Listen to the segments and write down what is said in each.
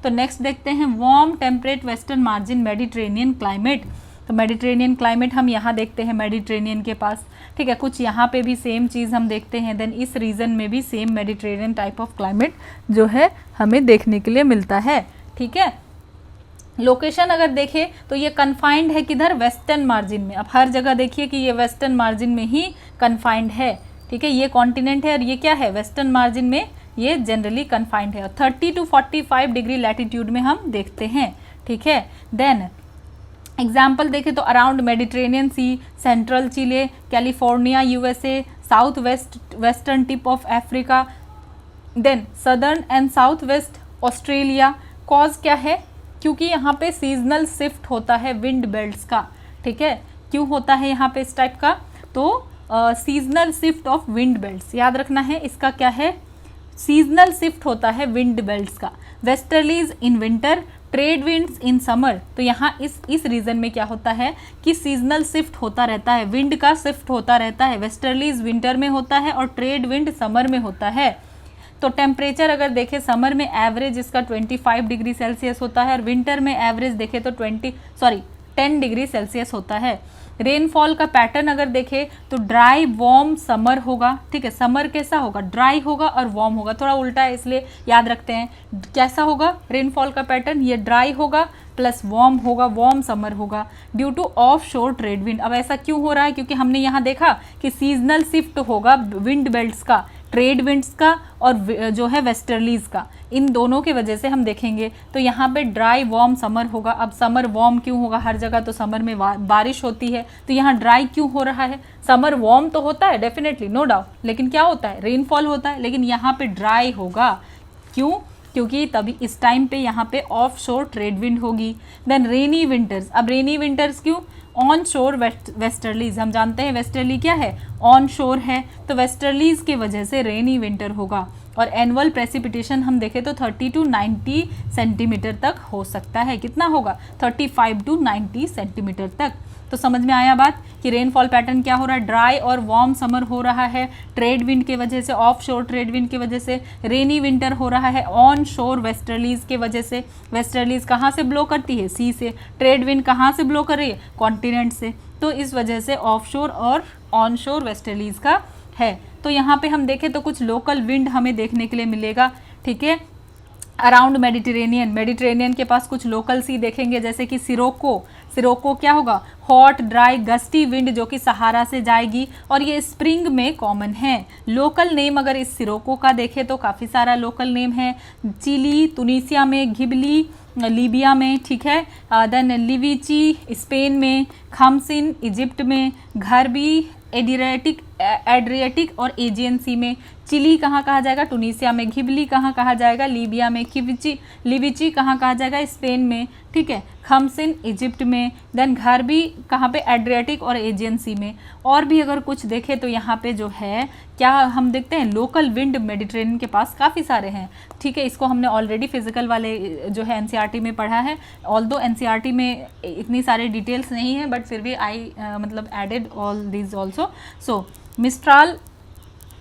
तो नेक्स्ट देखते हैं warm temperate western margin Mediterranean climate. तो मेडिटेरेनियन क्लाइमेट हम यहाँ देखते हैं मेडिटेरेनियन के पास, ठीक है। कुछ यहाँ पे भी सेम चीज़ हम देखते हैं, देन इस रीजन में भी same Mediterranean type of climate जो है हमें देखने के लिए मिलता है, ठीक है। लोकेशन अगर देखें तो ये कन्फाइंड है किधर, वेस्टर्न मार्जिन में। अब हर जगह देखिए कि ये वेस्टर्न मार्जिन में ही कन्फाइंड है, ठीक है। ये कॉन्टिनेंट है और ये क्या है, वेस्टर्न मार्जिन में ये जनरली कन्फाइंड है। 30 to 45 डिग्री लैटिट्यूड में हम देखते हैं, ठीक है। देन एग्जाम्पल देखें तो around Mediterranean Sea, central Chile, California USA, south western tip of Africa, then southern and south west Australia. Cause क्या है, क्योंकि यहाँ पे सीजनल शिफ्ट होता है विंड बेल्ट्स का, ठीक है। क्यों होता है यहाँ पे इस टाइप का, तो seasonal shift of wind belts, याद रखना है इसका क्या है, सीजनल शिफ्ट होता है विंड बेल्ट्स का। Westerlies in winter, trade winds in summer. तो यहाँ इस रीजन में क्या होता है कि सीजनल शिफ्ट होता रहता है, विंड का शिफ्ट होता रहता है। वेस्टर्लीज विंटर में होता है और ट्रेड विंड समर में होता है। तो टेम्परेचर अगर देखें समर में एवरेज इसका 25 डिग्री सेल्सियस होता है और विंटर में एवरेज देखें तो 10 डिग्री सेल्सियस होता है। रेनफॉल का पैटर्न अगर देखें तो ड्राई वार्म समर होगा, ठीक है। समर कैसा होगा, ड्राई होगा और वार्म होगा, थोड़ा उल्टा है इसलिए याद रखते हैं। कैसा होगा रेनफॉल का पैटर्न, ये ड्राई होगा प्लस वार्म होगा, वार्म समर होगा ड्यू टू ऑफ शोर ट्रेड विंड। अब ऐसा क्यों हो रहा है, क्योंकि हमने यहाँ देखा कि सीजनल शिफ्ट होगा विंड बेल्ट्स का, ट्रेड विंड्स का और जो है वेस्टर्लीज का, इन दोनों की वजह से हम देखेंगे। तो यहाँ पे ड्राई वार्म समर होगा। अब समर वार्म क्यों होगा, हर जगह तो समर में बारिश होती है, तो यहाँ ड्राई क्यों हो रहा है। समर वार्म तो होता है डेफिनेटली, नो डाउट, लेकिन क्या होता है, रेनफॉल होता है, लेकिन यहाँ पे ड्राई होगा। क्यों, क्योंकि तभी इस टाइम पे यहाँ पे ऑफ शोर ट्रेड विंड होगी। देन रेनी विंटर्स, अब रेनी विंटर्स क्यों, ऑन शोर वेस्टर्लीज, हम जानते हैं वेस्टर्ली क्या है, ऑन शोर है, तो वेस्टर्लीज की वजह से रेनी विंटर होगा। और एनुअल प्रेसिपिटेशन हम देखें तो 30 to 90 सेंटीमीटर तक हो सकता है। कितना होगा, 35 to 90 सेंटीमीटर तक। तो समझ में आया बात कि रेनफॉल पैटर्न क्या हो रहा है, ड्राई और वार्म समर हो रहा है ट्रेड विंड के वजह से, ऑफ शोर ट्रेड विंड की वजह से। रेनी विंटर हो रहा है ऑन शोर वेस्टर्लीज के वजह से। वेस्टर्लीज कहाँ से ब्लो करती है, सी से। ट्रेड विंड कहाँ से ब्लो कर रही है, कॉन्टिनेंट से। तो इस वजह से ऑफ शोर और ऑन शोर वेस्टर्लीज का है। तो यहाँ पे हम देखें तो कुछ लोकल विंड हमें देखने के लिए मिलेगा, ठीक है। अराउंड मेडिटेरेनियन के पास कुछ लोकल सी देखेंगे, जैसे कि सिरोको क्या होगा, हॉट ड्राई गस्टी विंड जो कि सहारा से जाएगी और ये स्प्रिंग में कॉमन है। लोकल नेम अगर इस सिरोको का देखें तो काफ़ी सारा लोकल नेम है। चिली, तुनिसिया में, घिबली लीबिया में, ठीक है। देन लिविची स्पेन में, खमसिन इजिप्ट में, घरबी एड्रियाटिक और एजियन सी में। चिली कहाँ कहा जाएगा, टूनिसिया में। घिबली कहाँ कहा जाएगा, लीबिया में। लिविची कहाँ कहा जाएगा, स्पेन में, ठीक है। खमसिन इजिप्ट में। देन घरबी कहाँ पे, एड्रियाटिक और एजियन सी में। और भी अगर कुछ देखें तो यहाँ पे जो है क्या हम देखते हैं, लोकल विंड मेडिटेरेनियन के पास काफ़ी सारे हैं, ठीक है। इसको हमने ऑलरेडी फिजिकल वाले जो है एनसीईआरटी में पढ़ा है। ऑल्दो एनसीईआरटी में इतनी सारी डिटेल्स नहीं है, बट फिर भी आई मतलब एडेड ऑल दीज ऑल्सो। सो मिस्ट्राल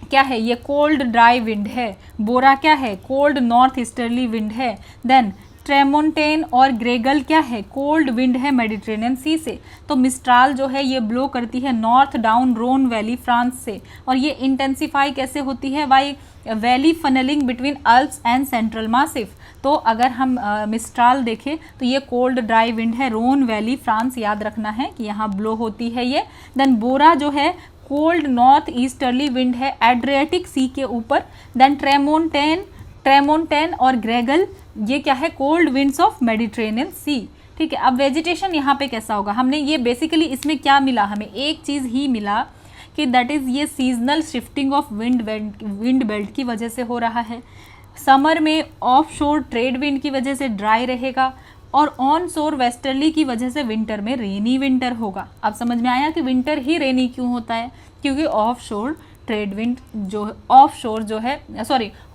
क्या है, ये कोल्ड ड्राई विंड है। बोरा क्या है, कोल्ड नॉर्थ ईस्टर्ली विंड है। देन ट्रेमोंटेन और ग्रेगल क्या है, कोल्ड विंड है मेडिटेरेनियन सी से। तो मिस्ट्राल जो है ये ब्लो करती है north down Rhone valley France से, और ये इंटेंसिफाई कैसे होती है, by valley funneling between Alps and Central Massif. तो अगर हम मिस्ट्राल देखें तो ये कोल्ड ड्राई विंड है, रोन वैली फ्रांस, याद रखना है कि यहाँ ब्लो होती है ये। देन बोरा जो है कोल्ड नॉर्थ ईस्टर्ली विंड है एड्रियाटिक सी के ऊपर। देन ट्रेमोंटेन और ग्रेगल ये क्या है, कोल्ड विंड्स ऑफ मेडिटेरेनियन सी, ठीक है। अब वेजिटेशन यहाँ पे कैसा होगा, हमने ये बेसिकली इसमें क्या मिला, हमें एक चीज़ ही मिला कि दैट इज़ ये seasonal shifting of wind belt की वजह से हो रहा है। समर में ऑफ शोर ट्रेड विंड की वजह से ड्राई रहेगा और ऑन शोर वेस्टर्ली की वजह से विंटर में रेनी विंटर होगा। अब समझ में आया कि विंटर ही रेनी क्यों होता है, क्योंकि ऑफ शोर ट्रेड विंड जो ऑफ शोर जो है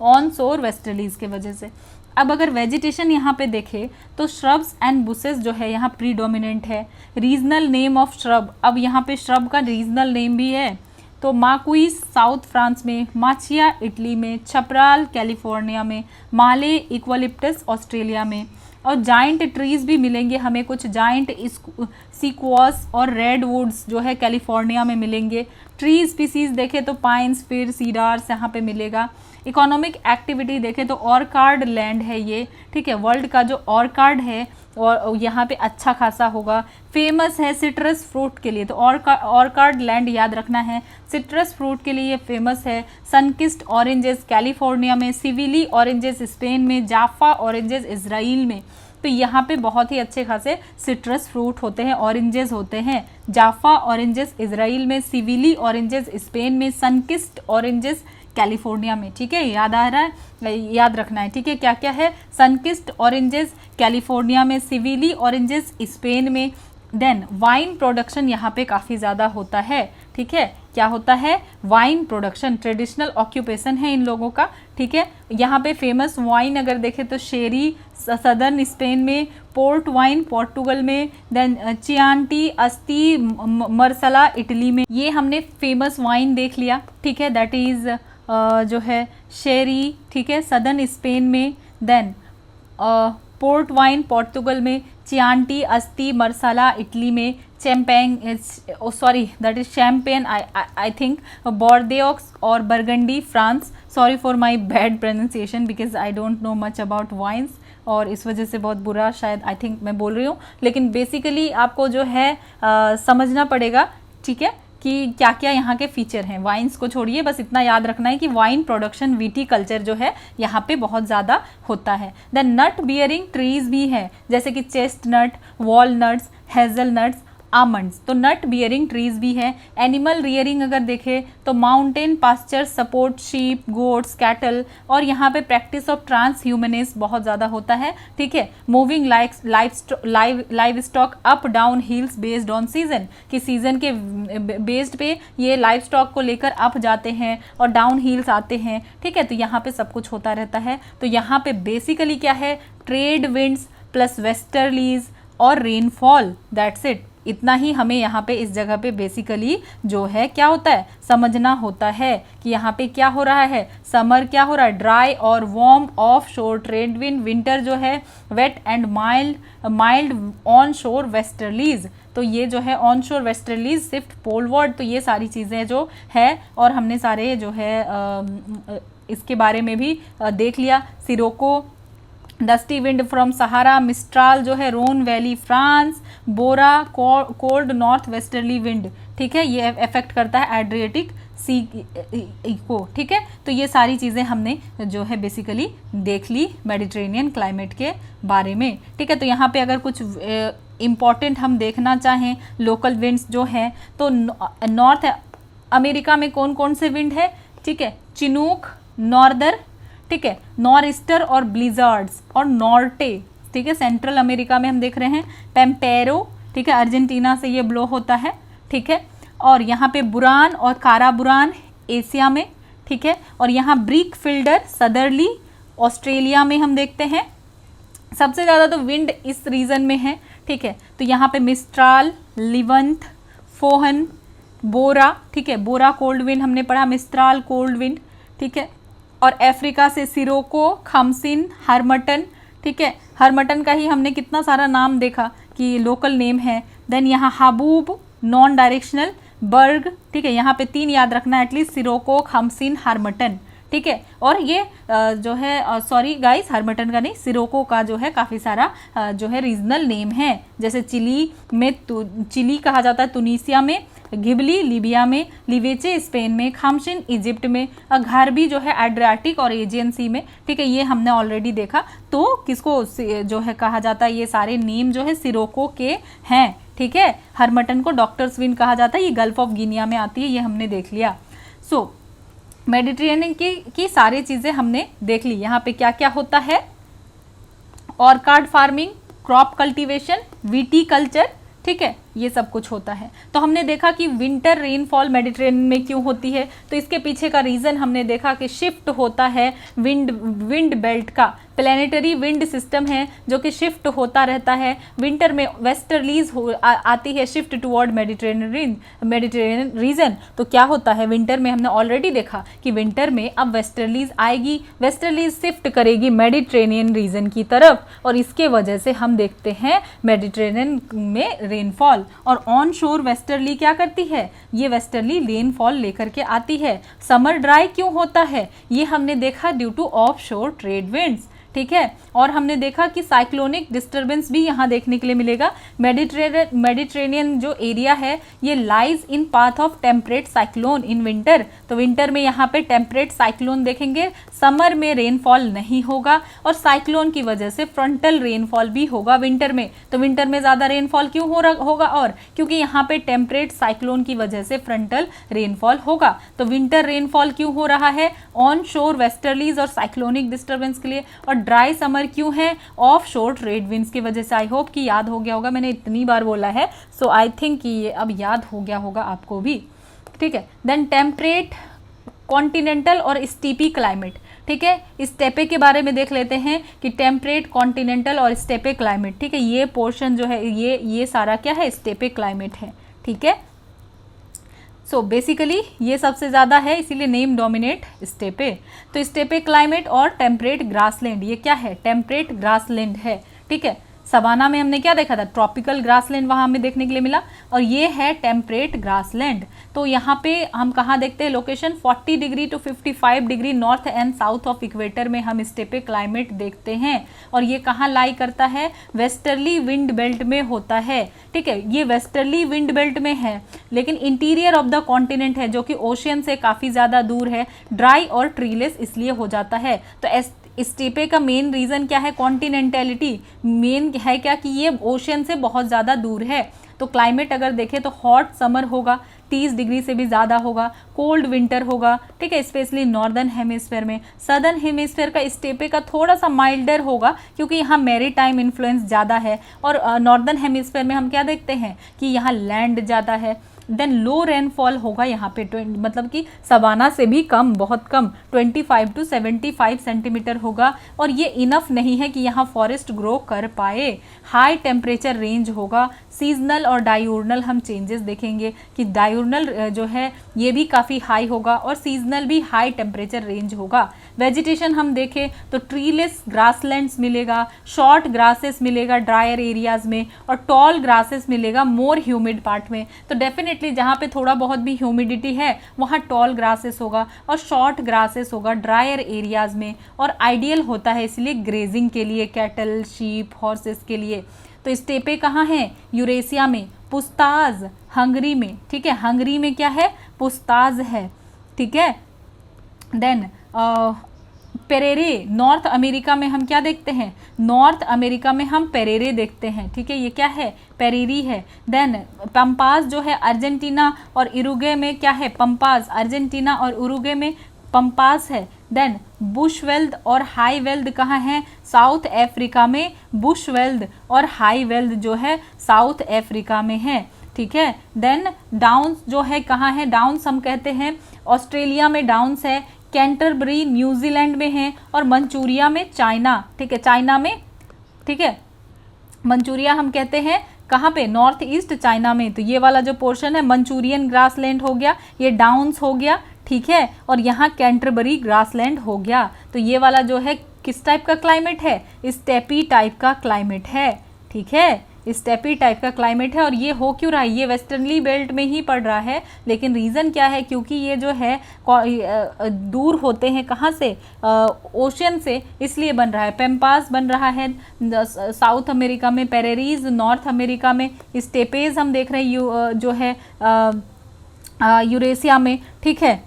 ऑन शोर वेस्टर्लीज के वजह से। अब अगर वेजिटेशन यहाँ पे देखें तो श्रब्स एंड बुसेस जो है यहाँ प्रीडोमिनेंट है। रीजनल नेम ऑफ श्रब, अब यहाँ पे श्रब का रीजनल नेम भी है, तो माकुइस साउथ फ्रांस में, माचिया इटली में, छपराल कैलिफोर्निया में, माले इक्वलिप्टस ऑस्ट्रेलिया में। और जाइंट ट्रीज भी मिलेंगे हमें, कुछ जाइंट सीक्वॉस और रेडवुड्स जो है कैलिफोर्निया में मिलेंगे। ट्री स्पीसीज देखें तो पाइन्स, फिर सीडार्स यहाँ पे मिलेगा। इकोनॉमिक एक्टिविटी देखें तो ऑर्कार्ड लैंड है ये, ठीक है, वर्ल्ड का जो ऑर्कार्ड है और यहाँ पे अच्छा खासा होगा। फेमस है सिट्रस फ्रूट के लिए, तो ऑर्कार्ड लैंड याद रखना है, सिट्रस फ्रूट के लिए ये फेमस है। सनकिस्ट ऑरेंजेस कैलिफोर्निया में, सिविली ऑरेंजेस स्पेन में, जाफा ऑरेंजेस इजराइल में। तो यहाँ पे बहुत ही अच्छे खासे सिट्रस फ्रूट होते हैं, ऑरेंजेस होते हैं। जाफा ऑरेंजेस इजराइल में, सिविली ऑरेंजेस स्पेन में, सनकिस्ट ऑरेंजेस कैलिफोर्निया में, ठीक है, याद आ रहा है, याद रखना है, ठीक है, क्या क्या है, सनकिस्ट ऑरेंजेस कैलिफोर्निया में, सिविली ऑरेंजेस स्पेन में। देन वाइन प्रोडक्शन यहाँ पे काफ़ी ज़्यादा होता है, ठीक है, क्या होता है, वाइन प्रोडक्शन, ट्रेडिशनल ऑक्यूपेशन है इन लोगों का, ठीक है। यहाँ पे फेमस वाइन अगर देखें तो शेरी सदर्न स्पेन में, पोर्ट वाइन पोर्टुगल में, then Chianti Asti Marsala Italy में। ये हमने फेमस वाइन देख लिया, ठीक है, दैट इज़ जो है शेरी, ठीक है, सदर्न स्पेन में। देन पोर्ट वाइन पोर्टुगल में, चियांटी अस्ती मरसला इटली में, champagne sorry that is champagne I think, Bordeaux और Burgundy France. Sorry for my bad pronunciation because I don't know much about wines और इस वजह से बहुत बुरा शायद आई थिंक मैं बोल रही हूँ, लेकिन बेसिकली आपको जो है समझना पड़ेगा, ठीक है, कि क्या क्या यहाँ के फीचर हैं। वाइन्स को छोड़िए, बस इतना याद रखना है कि वाइन प्रोडक्शन वीटी कल्चर जो है यहाँ पे बहुत ज़्यादा होता है। देन नट बियरिंग ट्रीज भी हैं, जैसे कि चेस्टनट, वॉलनट्स, हेजलनट्स, आमंड्स, तो नट बियरिंग ट्रीज भी है। एनिमल रियरिंग अगर देखें तो mountain pasture support sheep, goats, cattle, और यहाँ पे प्रैक्टिस ऑफ ट्रांस ह्यूमनिस्ट बहुत ज़्यादा होता है, ठीक है। Moving live stock up down hills based on season, कि सीजन के बेस्ड पे ये लाइव स्टॉक को लेकर अप जाते हैं और डाउन हिल्स आते हैं, ठीक है, तो यहाँ पे सब कुछ होता रहता है। तो यहाँ पे बेसिकली क्या है, ट्रेड विंड्स प्लस वेस्टर्लीज और रेनफॉल, दैट्स इट। इतना ही हमें यहाँ पे इस जगह पे बेसिकली जो है क्या होता है समझना होता है कि यहाँ पे क्या हो रहा है। समर क्या हो रहा है, ड्राई और warm offshore trade wind, winter जो है wet and mild onshore westerlies. तो ये जो है ऑन शोर वेस्टर्लीज शिफ्ट पोलवर्ड, तो ये सारी चीज़ें जो है, और हमने सारे जो है इसके बारे में भी देख लिया। सिरोको, डस्टी विंड फ्रॉम सहारा, मिस्ट्राल जो है रोन वैली फ्रांस, बोरा कोल्ड नॉर्थ वेस्टर्ली विंड, ठीक है, ये इफेक्ट करता है एड्रियाटिक सी को, ठीक है। तो ये सारी चीज़ें हमने जो है बेसिकली देख ली मेडिटेरेनियन क्लाइमेट के बारे में, ठीक है। तो यहाँ पे अगर कुछ इम्पॉर्टेंट हम देखना चाहें लोकल विंड्स जो हैं, तो नॉर्थ अमेरिका में कौन कौन से विंड है, ठीक है, चिनूक, नॉर्दर, ठीक है, नॉर्'ईस्टर और ब्लिजार्ड्स, और नॉर्टे, ठीक है, सेंट्रल अमेरिका में हम देख रहे हैं पेम्पेरो, ठीक है, अर्जेंटीना से ये ब्लो होता है, ठीक है, और यहाँ पे बुरान और काराबुरान एशिया में, ठीक है, और यहाँ ब्रिक फिल्डर सदरली ऑस्ट्रेलिया में हम देखते हैं। सबसे ज़्यादा तो विंड इस रीजन में है, ठीक है, तो यहाँ पे मिस्ट्राल, लिवंथ, फोहन, बोरा, ठीक है, बोरा कोल्ड विंड हमने पढ़ा, मिस्ट्राल कोल्ड विंड, ठीक है, और अफ्रीका से सिरोको, खमसिन, हरमटन, ठीक है, हरमटन का ही हमने कितना सारा नाम देखा कि लोकल नेम है। देन यहाँ हबूब, नॉन डायरेक्शनल, बर्ग, ठीक है, यहाँ पे 3 याद रखना एटलीस्ट, सिरोको, खमसिन, हरमटन, ठीक है। और ये जो है सॉरी गाइस, हरमटन का नहीं, सिरोको का जो है काफ़ी सारा जो है रीजनल नेम है, जैसे चिली में चिली कहा जाता है, तुनीसिया में, घिबली लीबिया में, लिवेचे स्पेन में, खामशिन इजिप्ट में, घारबी जो है एड्रियाटिक और एजियन सी में, ठीक है, ये हमने ऑलरेडी देखा। तो किसको जो है कहा जाता है, ये सारे नेम जो है सिरोको के हैं, ठीक है। हरमटन को डॉक्टर्स विंड कहा जाता है, ये गल्फ ऑफ गिनिया में आती है, ये हमने देख लिया। सो मेडिटेरेनियन की सारी चीज़ें हमने देख ली। यहाँ पे क्या क्या होता है, orchard farming, crop cultivation, viticulture, ठीक है, ये सब कुछ होता है। तो हमने देखा कि विंटर रेनफॉल मेडिटेरेनियन में क्यों होती है, तो इसके पीछे का रीज़न हमने देखा कि शिफ्ट होता है विंड बेल्ट का, प्लैनेटरी विंड सिस्टम है जो कि शिफ्ट होता रहता है। विंटर में वेस्टर्लीज आती है शिफ्ट टुवर्ड मेडिटेरेनियन रीजन। तो क्या होता है विंटर में, हमने ऑलरेडी देखा कि विंटर में अब वेस्टर्लीज आएगी, वेस्टर्लीज शिफ्ट करेगी मेडिटेरेनियन रीजन की तरफ, और इसके वजह से हम देखते हैं मेडिटेरेनियन में रेनफॉल। और ऑन शोर वेस्टर्ली क्या करती है, ये वेस्टर्ली रेनफॉल लेकर के आती है। समर ड्राई क्यों होता है, ये हमने देखा ड्यू टू ऑफ शोर ट्रेड विंड्स, ठीक है। और हमने देखा कि साइक्लोनिक डिस्टर्बेंस भी यहाँ देखने के लिए मिलेगा। मेडिटेरेनियन जो एरिया है ये lies in path of temperate cyclone in winter, तो विंटर में यहाँ पे टेम्परेट साइक्लोन देखेंगे, समर में रेनफॉल नहीं होगा, और साइक्लोन की वजह से फ्रंटल रेनफॉल भी होगा विंटर में। तो विंटर में ज़्यादा रेनफॉल क्यों होगा, और क्योंकि यहाँ पे टेम्परेट साइक्लोन की वजह से फ्रंटल रेनफॉल होगा। तो विंटर रेनफॉल क्यों हो रहा है, ऑन शोर वेस्टर्लीज और साइक्लोनिक डिस्टर्बेंस के लिए। और ड्राई समर क्यों है, ऑफ शोर ट्रेड विंड्स की वजह से। आई होप कि याद हो गया होगा, मैंने इतनी बार बोला है, सो आई थिंक कि ये अब याद हो गया होगा आपको भी, ठीक है। देन टेम्परेट कॉन्टिनेंटल और स्टीपी क्लाइमेट, ठीक है। स्टेपे के बारे में देख लेते हैं कि टेम्परेट कॉन्टिनेंटल और स्टेपे क्लाइमेट, ठीक है। ये पोर्शन जो है ये सारा क्या है, स्टेपे क्लाइमेट है, ठीक है। सो बेसिकली ये सबसे ज़्यादा है, इसीलिए नेम डोमिनेट स्टेपे। तो स्टेपे क्लाइमेट और टेम्परेट ग्रासलैंड, ये क्या है, टेम्परेट ग्रासलैंड है, ठीक है। सवाना में हमने क्या देखा था, ट्रॉपिकल ग्रासलैंड वहाँ हमें देखने के लिए मिला, और ये है टेम्परेट ग्रासलैंड। तो यहाँ पे हम कहाँ देखते हैं location, 40 degree to 55 degree north and south of equator में हम स्टेपे क्लाइमेट देखते हैं। और ये कहाँ लाई करता है, वेस्टर्ली विंड बेल्ट में होता है, ठीक है। ये वेस्टर्ली विंड बेल्ट में है, लेकिन इंटीरियर ऑफ द कॉन्टिनेंट है जो कि ओशियन से काफ़ी ज़्यादा दूर है, ड्राई और ट्रीलेस इसलिए हो जाता है। तो स्टेपे का मेन रीज़न क्या है, कॉन्टिनेंटलिटी मेन है क्या, कि ये ओशियन से बहुत ज़्यादा दूर है। तो क्लाइमेट अगर देखें तो हॉट समर होगा, 30 डिग्री से भी ज़्यादा होगा, कोल्ड विंटर होगा, ठीक है, स्पेशली नॉर्दर्न हेमिस्फेयर में। सदर्न हेमिस्फेयर का स्टेपे का थोड़ा सा माइल्डर होगा क्योंकि यहाँ मैरीटाइम इन्फ्लुएंस ज़्यादा है, और नॉर्दर्न हेमिस्फेयर में हम क्या देखते हैं कि यहाँ लैंड ज़्यादा है। देन लो रेनफॉल होगा यहाँ पे, मतलब कि सवाना से भी कम, बहुत कम, 25 टू 75 सेंटीमीटर होगा, और ये इनफ नहीं है कि यहाँ फॉरेस्ट ग्रो कर पाए। हाई टेम्परेचर रेंज होगा, सीजनल और डायूर्नल हम चेंजेस देखेंगे कि डायूर्नल जो है ये भी काफ़ी हाई होगा, और सीजनल भी हाई टेम्परेचर रेंज होगा। वेजिटेशन हम देखें तो ट्रीलेस ग्रासलैंड्स मिलेगा, शॉर्ट ग्रासेस मिलेगा ड्रायर एरियाज में, और टॉल ग्रासेस मिलेगा मोर ह्यूमिड पार्ट में। तो डेफिनेटली जहाँ पे थोड़ा बहुत भी ह्यूमिडिटी है वहाँ टॉल ग्रासेस होगा, और शॉर्ट ग्रासेस होगा ड्रायर एरियाज में, और आइडियल होता है इसलिए ग्रेजिंग के लिए, कैटल, शीप, हॉर्सेस के लिए। तो स्टेपे कहाँ है, यूरेशिया में, पुस्ताज हंगरी में, ठीक है। हंगरी में क्या है, पुस्ताज है, ठीक है। देन पेरेरे, नॉर्थ अमेरिका में हम क्या देखते हैं, नॉर्थ अमेरिका में हम पेरेरे देखते हैं, ठीक है। ये क्या है, पेरेरी है। देन पंपास जो है अर्जेंटीना और उरुग्वे में क्या है, पंपास, अर्जेंटीना और उरुग्वे में पंपास है। देन बुशवेल्ड और हाई वेल्ड कहाँ है, साउथ अफ्रीका में बुशवेल्ड और हाई वेल्ड जो है साउथ अफ्रीका में है, ठीक है। देन डाउन्स जो है कहाँ है, डाउन्स हम कहते हैं ऑस्ट्रेलिया में डाउन्स है, कैंटरबरी न्यूजीलैंड में है, और मंचूरिया में चाइना, ठीक है, चाइना में, ठीक है। मंचूरिया हम कहते हैं कहाँ पे, नॉर्थ ईस्ट चाइना में। तो ये वाला जो पोर्शन है मंचूरियन ग्रासलैंड हो गया, ये डाउन्स हो गया, ठीक है, और यहाँ कैंटरबरी ग्रासलैंड हो गया। तो ये वाला जो है किस टाइप का क्लाइमेट है, स्टेपी टाइप का क्लाइमेट है, ठीक है, स्टेपी टाइप का क्लाइमेट है। और ये हो क्यों रहा है, ये वेस्टर्नली बेल्ट में ही पड़ रहा है, लेकिन रीज़न क्या है, क्योंकि ये जो है दूर होते हैं कहाँ से, ओशियन से, इसलिए बन रहा है। पेम्पास बन रहा है साउथ अमेरिका में, पेरेरीज नॉर्थ अमेरिका में, स्टेपेज हम देख रहे हैं जो है यूरेशिया में, ठीक है।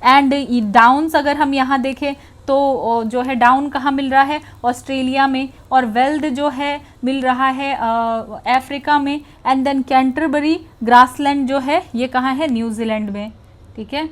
एंड डाउन्स अगर हम यहाँ देखें तो जो है डाउन कहाँ मिल रहा है, ऑस्ट्रेलिया में, और वेल्ड जो है मिल रहा है अफ्रीका में। एंड देन कैंटरबरी ग्रासलैंड जो है ये कहाँ है, न्यूजीलैंड में, ठीक है।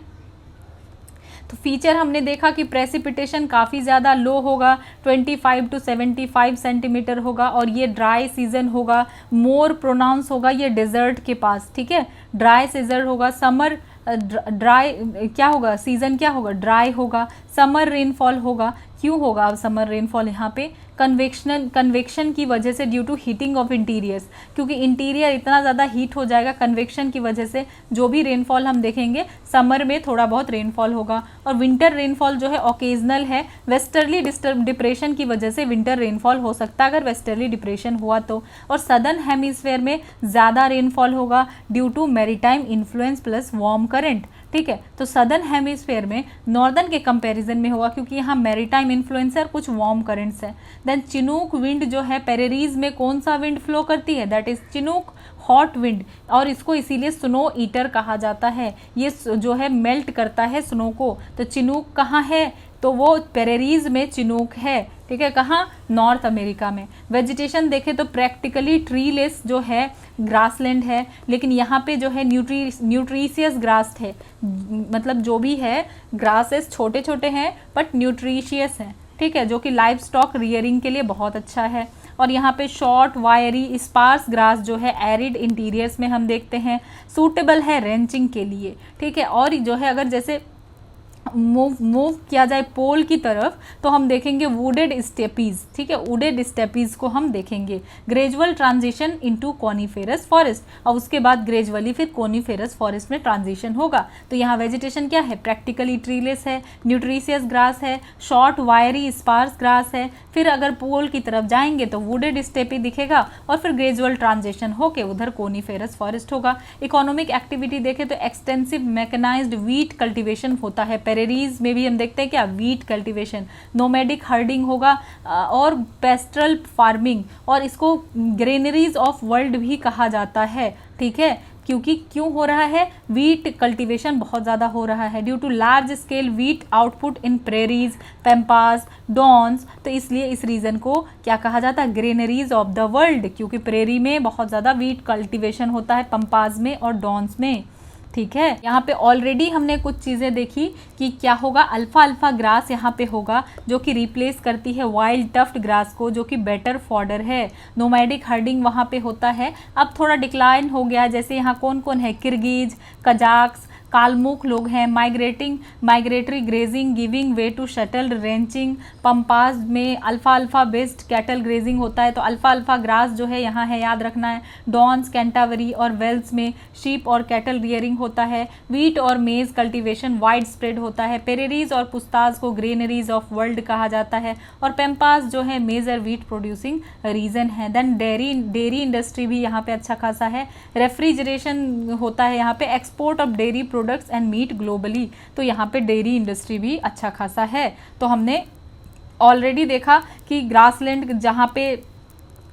तो फीचर हमने देखा कि प्रेसिपिटेशन काफ़ी ज़्यादा लो होगा, 25 to 75 सेंटीमीटर होगा, और ये ड्राई सीजन होगा, मोर प्रोनाउंस होगा ये डेजर्ट के पास, ठीक है, ड्राई सीजन होगा। समर ड्राई क्या होगा, सीजन क्या होगा, ड्राई होगा। समर रेनफॉल होगा, क्यों होगा अब समर रेनफॉल यहाँ पे, कन्वेक्शन की वजह से, due to heating of interiors, क्योंकि इंटीरियर इतना ज़्यादा हीट हो जाएगा कन्वेक्शन की वजह से, जो भी रेनफॉल हम देखेंगे समर में थोड़ा बहुत रेनफॉल होगा। और विंटर रेनफॉल जो है ओकेजनल है, वेस्टर्ली डिप्रेशन की वजह से विंटर रेनफॉल हो सकता है अगर वेस्टर्ली डिप्रेशन हुआ तो। और सदर्न हेमिस्फेयर में ज़्यादा रेनफॉल होगा due to maritime influence plus warm current, ठीक है। तो सदर्न हेमिस्फेयर में नॉर्दर्न के कंपैरिजन में होगा, क्योंकि यहाँ मैरीटाइम इन्फ्लुएंस है और कुछ वार्म करंट्स है। देन चिनूक विंड जो है पेरेरीज में कौन सा विंड फ्लो करती है, that is Chinook hot wind, और इसको इसीलिए स्नो ईटर कहा जाता है। ये जो है मेल्ट करता है स्नो को। तो चिनूक कहाँ है, तो वो पेरेरीज में चिनूक है, ठीक है, कहाँ, नॉर्थ अमेरिका में। वेजिटेशन देखें तो प्रैक्टिकली ट्रीलेस जो है ग्रासलैंड है, लेकिन यहाँ पे जो है न्यूट्रिशियस ग्रास है, मतलब जो भी है ग्रासेस छोटे छोटे हैं बट न्यूट्रिशियस हैं, ठीक है, जो कि लाइव स्टॉक रियरिंग के लिए बहुत अच्छा है। और यहाँ पे शॉर्ट वायरी स्पार्स ग्रास जो है एरिड इंटीरियर्स में हम देखते हैं, सूटेबल है रेंचिंग के लिए, ठीक है। और जो है अगर जैसे मूव किया जाए पोल की तरफ तो हम देखेंगे वुडेड स्टेपीज, ठीक है, वुडेड स्टेपीज को हम देखेंगे। Gradual transition into coniferous forest, और उसके बाद ग्रेजुअली फिर कॉनिफेरस फॉरेस्ट में ट्रांजिशन होगा। तो यहाँ वेजिटेशन क्या है, प्रैक्टिकली ट्रीलेस है, न्यूट्रिशियस ग्रास है, शॉर्ट वायरी स्पार्स ग्रास है। फिर अगर पोल की तरफ जाएंगे तो वुडेड स्टेपी दिखेगा, और फिर ग्रेजुअल ट्रांजिशन होके उधर कॉनिफेरस फॉरेस्ट होगा। इकोनॉमिक एक्टिविटी देखें तो एक्सटेंसिव मैकेनाइज्ड व्हीट कल्टीवेशन होता है, पेरेरीज में भी हम देखते हैं क्या, व्हीट कल्टीवेशन। नोमैडिक हर्डिंग होगा और पेस्ट्रल फार्मिंग, और इसको ग्रेनरीज ऑफ वर्ल्ड भी कहा जाता है, ठीक है। क्योंकि क्यों हो रहा है, व्हीट कल्टीवेशन बहुत ज़्यादा हो रहा है due to large scale wheat output in prairies, pampas, downs. तो इसलिए इस रीजन को क्या कहा जाता है, ग्रेनरीज ऑफ द वर्ल्ड, क्योंकि प्रेरी में बहुत ज़्यादा व्हीट कल्टीवेशन होता है, पंपास में और डॉन्स में, ठीक है। यहाँ पे ऑलरेडी हमने कुछ चीज़ें देखी कि क्या होगा, अल्फा ग्रास यहाँ पे होगा जो कि रिप्लेस करती है वाइल्ड टफ्ट ग्रास को, जो कि बेटर फॉडर है। नोमैडिक हर्डिंग वहाँ पे होता है, अब थोड़ा डिक्लाइन हो गया। जैसे यहाँ कौन कौन है, किर्गिज, कजाक्स, कालमुख लोग हैं। Migratory grazing giving way to shuttle ranching. Pampas में अल्फा बेस्ड कैटल ग्रेजिंग होता है, तो अल्फा ग्रास जो है यहाँ है, याद रखना है। डॉन्स, कैंटावरी और वेल्स में शीप और कैटल रियरिंग होता है। व्हीट और मेज कल्टीवेशन वाइड स्प्रेड होता है। पेरेरीज और पुस्ताज को ग्रेनरीज ऑफ वर्ल्ड कहा जाता है, और पेम्पास जो है मेजर व्हीट प्रोड्यूसिंग रीजन है। देन डेयरी इंडस्ट्री भी यहाँ पे अच्छा खासा है। रेफ्रिजरेशन होता है यहाँ पे, export of dairy products and meat globally, तो यहाँ पे डेयरी इंडस्ट्री भी अच्छा खासा है। तो हमने ऑलरेडी देखा कि ग्रासलैंड जहाँ पे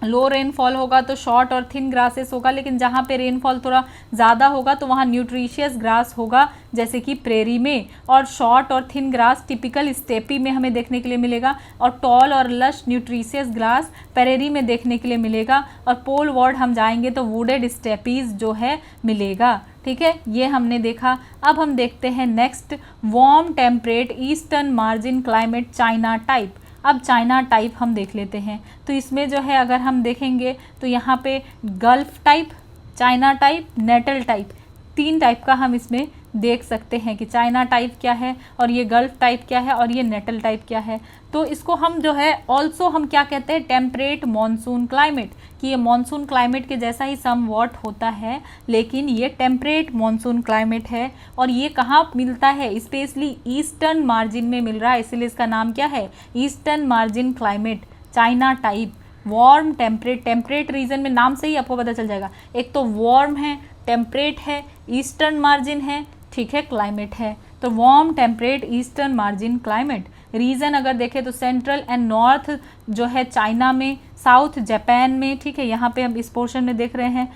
लो रेनफॉल होगा तो शॉर्ट और थिन ग्रासेस होगा, लेकिन जहाँ पे रेनफॉल थोड़ा ज़्यादा होगा तो वहाँ न्यूट्रिशियस ग्रास होगा, जैसे कि प्रेरी में। और शॉर्ट और थिन ग्रास टिपिकल स्टेपी में हमें देखने के लिए मिलेगा, और टॉल और लश न्यूट्रिशियस ग्रास प्रेरी में देखने के लिए मिलेगा। और पोल वार्ड हम जाएंगे तो वुडेड स्टेपीज जो है मिलेगा, ठीक है। ये हमने देखा। अब हम देखते हैं next, warm temperate eastern margin climate China type. अब चाइना टाइप हम देख लेते हैं। तो इसमें जो है अगर हम देखेंगे तो यहाँ पे gulf type, China type, Natal type, 3 type का हम इसमें देख सकते हैं कि चाइना टाइप क्या है और ये गल्फ टाइप क्या है और ये नेटल टाइप क्या है। तो इसको हम जो है ऑल्सो हम क्या कहते हैं, टेम्परेट मॉनसून क्लाइमेट, कि ये मॉनसून क्लाइमेट के जैसा ही सम वॉट होता है, लेकिन ये टेम्परेट मॉनसून क्लाइमेट है। और ये कहाँ मिलता है, स्पेशली ईस्टर्न मार्जिन में मिल रहा है, इसलिए इसका नाम क्या है, eastern margin climate China type. Warm temperate region में नाम से ही आपको पता चल जाएगा, एक तो वार्म है, टेम्परेट है, ईस्टर्न मार्जिन है, ठीक है, क्लाइमेट है। तो warm temperate eastern margin climate. Region अगर देखें तो सेंट्रल एंड नॉर्थ जो है चाइना में, साउथ जापान में, ठीक है, यहाँ पे हम इस पोर्शन में देख रहे हैं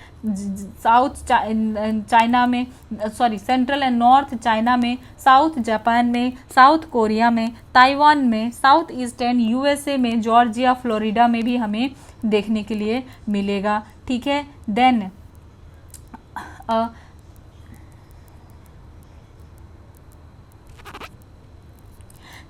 साउथ चाइना में, sorry central and north China में, साउथ जापान में, साउथ कोरिया में, ताइवान में, साउथ ईस्टर्न यूएसए में, जॉर्जिया, फ्लोरिडा में भी हमें देखने के लिए मिलेगा, ठीक है। देन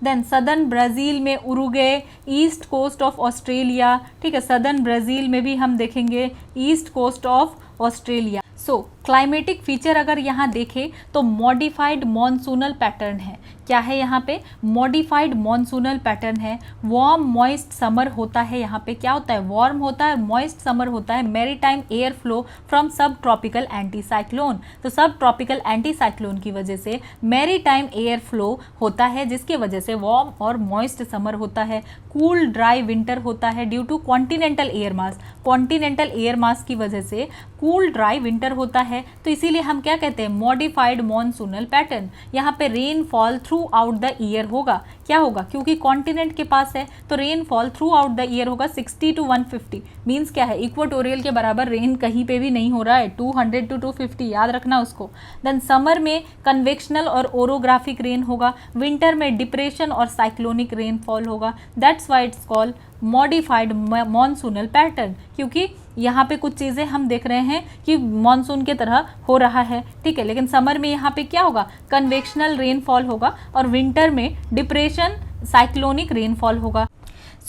देन सदर्न ब्राज़ील में Uruguay, east coast of Australia, ठीक है, सदर्न ब्राज़ील में भी हम देखेंगे east coast of Australia. So climatic feature अगर यहाँ देखें तो मॉडिफाइड मॉनसूनल पैटर्न है। क्या है यहाँ पे? मॉडिफाइड मॉनसूनल पैटर्न है। वार्म मॉइस्ट समर होता है, यहाँ पे क्या होता है? वार्म होता है, मॉइस्ट समर होता है। मैरीटाइम एयर फ्लो फ्रॉम सब ट्रॉपिकल एंटी साइक्लोन, तो सब ट्रॉपिकल एंटी साइक्लोन की वजह से मैरीटाइम एयर फ्लो होता है, जिसकी वजह से वार्म और मॉइस्ट समर होता है। कूल ड्राई विंटर होता है due to continental air mass, continental air mass की वजह से कूल ड्राई विंटर होता है। तो इसीलिए हम क्या कहते हैं? Modified monsoonal pattern. यहाँ पे rainfall throughout the year होगा। क्या होगा? क्योंकि कॉन्टिनेंट के पास है तो rainfall throughout the year होगा 60 to 150। मीन्स क्या है? इक्वाटोरियल के बराबर रेन कहीं पे भी नहीं हो रहा है, 200 to 250, याद रखना उसको। देन समर में कन्वेक्शनल और ओरोग्राफिक रेन होगा, विंटर में डिप्रेशन और साइक्लोनिक रेनफॉल होगा। That's why it's called modified monsoonal pattern, क्योंकि यहाँ पे कुछ चीज़ें हम देख रहे हैं कि मॉनसून के तरह हो रहा है, ठीक है। लेकिन समर में यहाँ पे क्या होगा? कन्वेक्शनल रेनफॉल होगा और विंटर में डिप्रेशन साइक्लोनिक रेनफॉल होगा।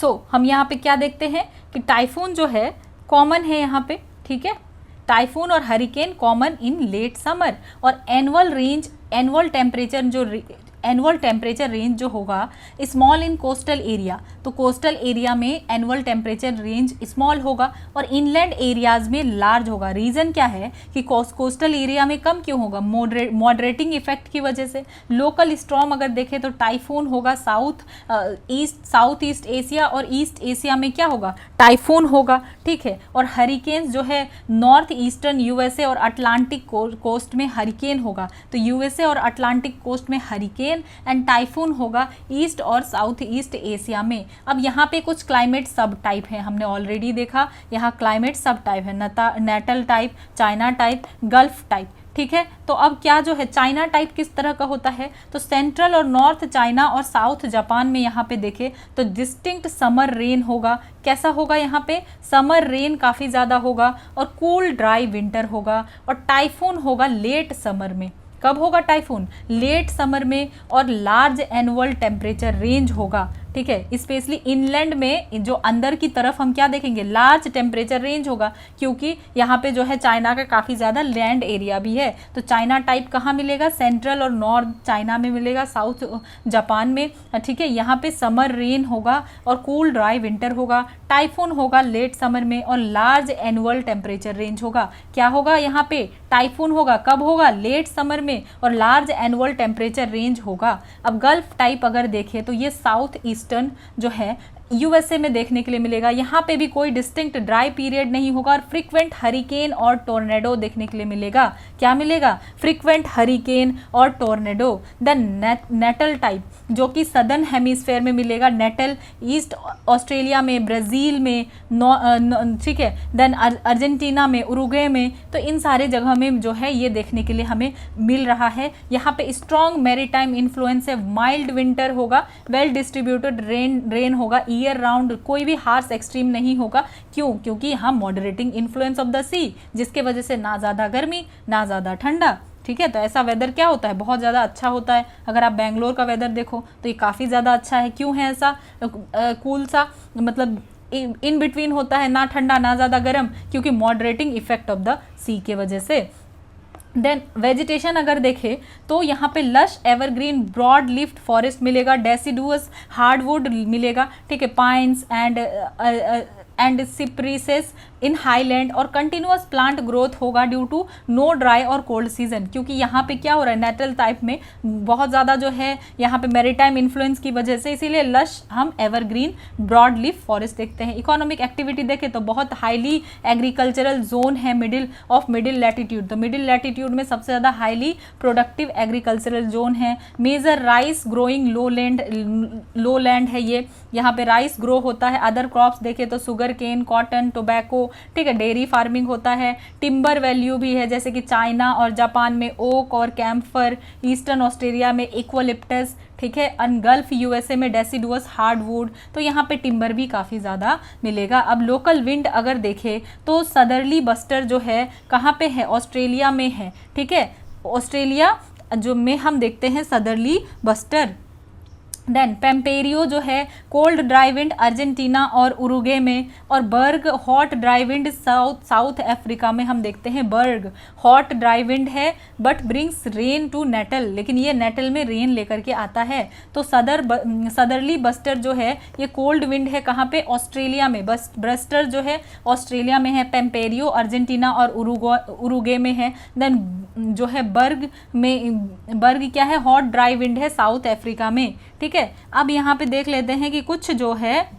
सो हम यहाँ पे क्या देखते हैं कि टाइफून जो है कॉमन है यहाँ पे, ठीक है। टाइफून और hurricane common in late summer, और एनुअल टेम्परेचर रेंज जो होगा स्मॉल इन कोस्टल एरिया, तो कोस्टल एरिया में एनुअल टेम्परेचर रेंज स्मॉल होगा और इनलैंड एरियाज में लार्ज होगा। रीज़न क्या है कि कोस्टल एरिया में कम क्यों होगा? मॉडरेटिंग इफेक्ट की वजह से। लोकल स्टॉर्म अगर देखें तो टाइफून होगा साउथ ईस्ट एशिया, और ईस्ट एशिया में क्या होगा? टाइफून होगा, ठीक है। और हरिकेन्स जो है नॉर्थ ईस्टर्न यूएसए और अटलांटिक कोस्ट में हरिकेन होगा, तो यूएसए और अटलांटिक कोस्ट में हरिकेन एंड टाइफून होगा ईस्ट और साउथ ईस्ट एशिया में। अब यहाँ पे कुछ क्लाइमेट सब टाइप है, हमने ऑलरेडी देखा। यहाँ क्लाइमेट सब टाइप है, Natal type, China type, gulf type, ठीक है। तो अब क्या जो है चाइना टाइप किस तरह का होता है? तो सेंट्रल और नॉर्थ चाइना और साउथ जापान में यहाँ पे देखें तो डिस्टिंक्ट समर रेन होगा। कैसा होगा? यहाँ पे समर रेन काफ़ी ज़्यादा होगा और कूल ड्राई विंटर होगा। और टाइफून होगा लेट समर में। कब होगा टाइफून? लेट समर में। और लार्ज एनुअल टेम्परेचर रेंज होगा, ठीक है। स्पेशली इनलैंड में जो अंदर की तरफ हम क्या देखेंगे? लार्ज टेम्परेचर रेंज होगा, क्योंकि यहाँ पे जो है चाइना का काफ़ी ज़्यादा लैंड एरिया भी है। तो चाइना टाइप कहाँ मिलेगा? सेंट्रल और नॉर्थ चाइना में मिलेगा, साउथ जापान में, ठीक है। यहाँ पे समर रेन होगा और कूल ड्राई विंटर होगा। टाइफून होगा लेट समर में और लार्ज एनुअल टेम्परेचर रेंज होगा। क्या होगा यहाँ पे? टाइफून होगा। कब होगा? लेट समर में, और लार्ज एनुअल टेम्परेचर रेंज होगा। अब गल्फ टाइप अगर देखें तो ये साउथ ईस्टर्न जो है यूएसए में देखने के लिए मिलेगा। यहाँ पे भी कोई डिस्टिंक्ट ड्राई पीरियड नहीं होगा और फ्रीक्वेंट हरिकेन और टोर्नेडो देखने के लिए मिलेगा। क्या मिलेगा? फ्रीक्वेंट हरिकेन और टोर्नेडो। देन नेटल टाइप जो कि सदर्न हेमिस्फेयर में मिलेगा, नेटल ईस्ट ऑस्ट्रेलिया में, ब्राज़ील में, ठीक है। देन अर्जेंटीना में, उरुग्वे में, तो इन सारे जगह में जो है ये देखने के लिए हमें मिल रहा है। यहाँ पे स्ट्रॉन्ग मैरीटाइम इन्फ्लुएंस है, माइल्ड विंटर होगा, वेल डिस्ट्रीब्यूटेड रेन होगा ईयर राउंड, कोई भी हार्श एक्सट्रीम नहीं होगा। क्यों? क्योंकि यहाँ मॉडरेटिंग इन्फ्लुएंस ऑफ द सी, जिसके वजह से ना ज़्यादा गर्मी ना ज़्यादा ठंडा, ठीक है। तो ऐसा वेदर क्या होता है? बहुत ज़्यादा अच्छा होता है। अगर आप बेंगलोर का वेदर देखो तो ये काफ़ी ज़्यादा अच्छा है। क्यों है ऐसा? कूल सा, मतलब इन बिटवीन होता है, ना ठंडा ना ज़्यादा गर्म, क्योंकि मॉडरेटिंग इफेक्ट ऑफ द सी के वजह से। देन वेजिटेशन अगर देखें तो यहाँ पे lush evergreen broad leaf forest मिलेगा, डेसिडुअस हार्डवुड मिलेगा, ठीक है, pines and cypresses in highland, और कंटिन्यूअस प्लांट ग्रोथ होगा ड्यू टू नो ड्राई और कोल्ड सीजन, क्योंकि यहाँ पे क्या हो रहा है? नेटल टाइप में बहुत ज़्यादा जो है यहाँ पे मैरीटाइम इन्फ्लुएंस की वजह से, इसीलिए लश हम एवरग्रीन ब्रॉड लीफ फॉरेस्ट देखते हैं। इकोनॉमिक एक्टिविटी देखें तो बहुत हाईली एग्रीकल्चरल जोन है मिडिल लैटिट्यूड, तो मिडिल लैटिट्यूड में सबसे ज़्यादा हाईली प्रोडक्टिव एग्रीकल्चरल जोन है। Major rice growing low land है ये, यहाँ पे राइस ग्रो होता है। अदर क्रॉप्स देखें तो शुगर केन, कॉटन, टोबैको, ठीक है, डेयरी फार्मिंग होता है। टिम्बर वैल्यू भी है, जैसे कि चाइना और जापान में ओक और कैम्फर, ईस्टर्न ऑस्ट्रेलिया में इक्वलिप्टस, ठीक है, गल्फ यूएसए में डेसिडुअस हार्डवुड, तो यहाँ पे टिम्बर भी काफ़ी ज़्यादा मिलेगा। अब लोकल विंड अगर देखें तो सदर्ली बस्टर जो है कहाँ पे है? ऑस्ट्रेलिया में है, ठीक है। ऑस्ट्रेलिया जो में हम देखते हैं सदर्ली बस्टर, देन पेम्पेरियो जो है कोल्ड ड्राई विंड अर्जेंटीना और उरुगे में, और berg hot dry wind South Africa में हम देखते हैं। बर्ग हॉट ड्राई विंड है but brings rain to Natal, लेकिन ये नेटल में रेन लेकर के आता है। तो सदरली बस्टर जो है ये कोल्ड विंड है, कहाँ पे, ऑस्ट्रेलिया में। ब्रस्टर जो है ऑस्ट्रेलिया में है, पेम्पेरियो अर्जेंटीना और उरुगे में है। देन जो है बर्ग क्या है, हॉट ड्राई विंड है साउथ अफ्रीका में, ठीक है। अब यहाँ पे देख लेते हैं कि कुछ जो है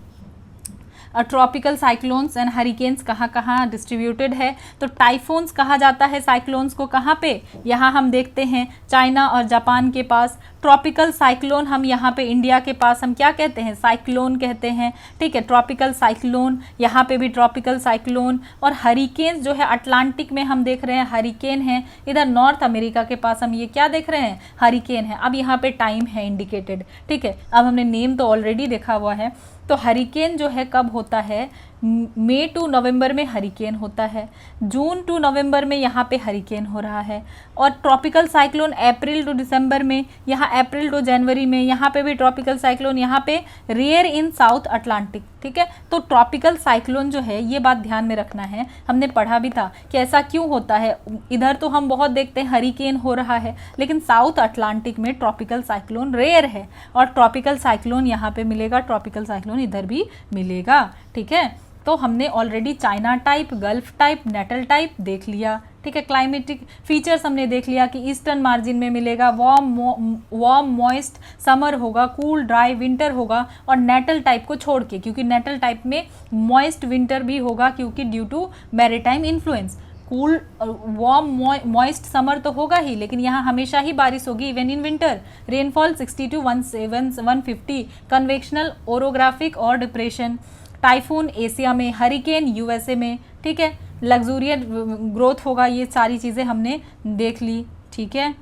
ट्रॉपिकल साइक्लोन्स एंड हरिकेन्स कहाँ कहाँ डिस्ट्रीब्यूटेड है। तो टाइफून्स कहा जाता है साइक्लोन्स को, कहाँ पे, यहाँ हम देखते हैं चाइना और जापान के पास। ट्रॉपिकल साइक्लोन हम यहाँ पे इंडिया के पास हम क्या कहते हैं, साइक्लोन कहते हैं, ठीक है। ट्रॉपिकल साइक्लोन, यहाँ पे भी ट्रॉपिकल साइक्लोन। और हरिकेन्स जो है अटलांटिक में हम देख रहे हैं हरिकेन है, इधर नॉर्थ अमेरिका के पास हम ये क्या देख रहे हैं, हरिकेन है। अब यहाँ पे टाइम है इंडिकेटेड, ठीक है। अब हमने नेम तो ऑलरेडी देखा हुआ है। तो हरिकेन जो है कब होता है, मई टू नवंबर में हरिकेन होता है, जून टू नवंबर में यहाँ पे हरिकेन हो रहा है। और ट्रॉपिकल साइक्लोन अप्रैल टू दिसंबर में, यहाँ अप्रैल टू जनवरी में, यहाँ पे भी ट्रॉपिकल साइक्लोन, यहाँ पे रेयर इन साउथ अटलांटिक, ठीक है। तो ट्रॉपिकल साइक्लोन जो है ये बात ध्यान में रखना है, हमने पढ़ा भी था कि ऐसा क्यों होता है। इधर तो हम बहुत देखते हैं हरिकेन हो रहा है, लेकिन साउथ अटलांटिक में ट्रॉपिकल साइक्लोन रेयर है, और ट्रॉपिकल साइक्लोन यहाँ पे मिलेगा, ट्रॉपिकल साइक्लोन इधर भी मिलेगा, ठीक है। तो हमने already China type, gulf type, Natal type देख लिया, ठीक है। क्लाइमेटिक फीचर्स हमने देख लिया कि ईस्टर्न मार्जिन में मिलेगा वार्म मॉइस्ट समर होगा, कूल ड्राई विंटर होगा, और नेटल टाइप को छोड़ के, क्योंकि नेटल टाइप में मॉइस्ट विंटर भी होगा क्योंकि due to maritime influence. Cool warm moist summer तो होगा ही, लेकिन यहाँ हमेशा ही बारिश होगी even in winter. Rainfall 60 to 150, convectional, orographic और डिप्रेशन। टाइफून एशिया में, हरिकेन यूएसए में, ठीक है। लग्जूरियट ग्रोथ होगा, ये सारी चीज़ें हमने देख ली, ठीक है।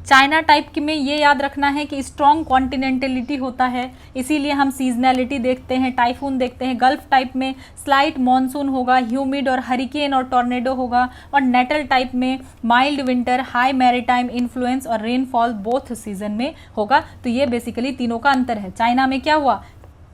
चाइना टाइप में ये याद रखना है कि स्ट्रॉन्ग कॉन्टिनेंटलिटी होता है, इसीलिए हम सीजनैलिटी देखते हैं, टाइफून देखते हैं। गल्फ टाइप में स्लाइट मॉनसून होगा, ह्यूमिड और हरिकेन और टॉर्नेडो होगा। और नेटल टाइप में mild winter, high maritime influence और रेनफॉल बोथ सीजन में होगा। तो ये बेसिकली तीनों का अंतर है। चाइना में क्या हुआ,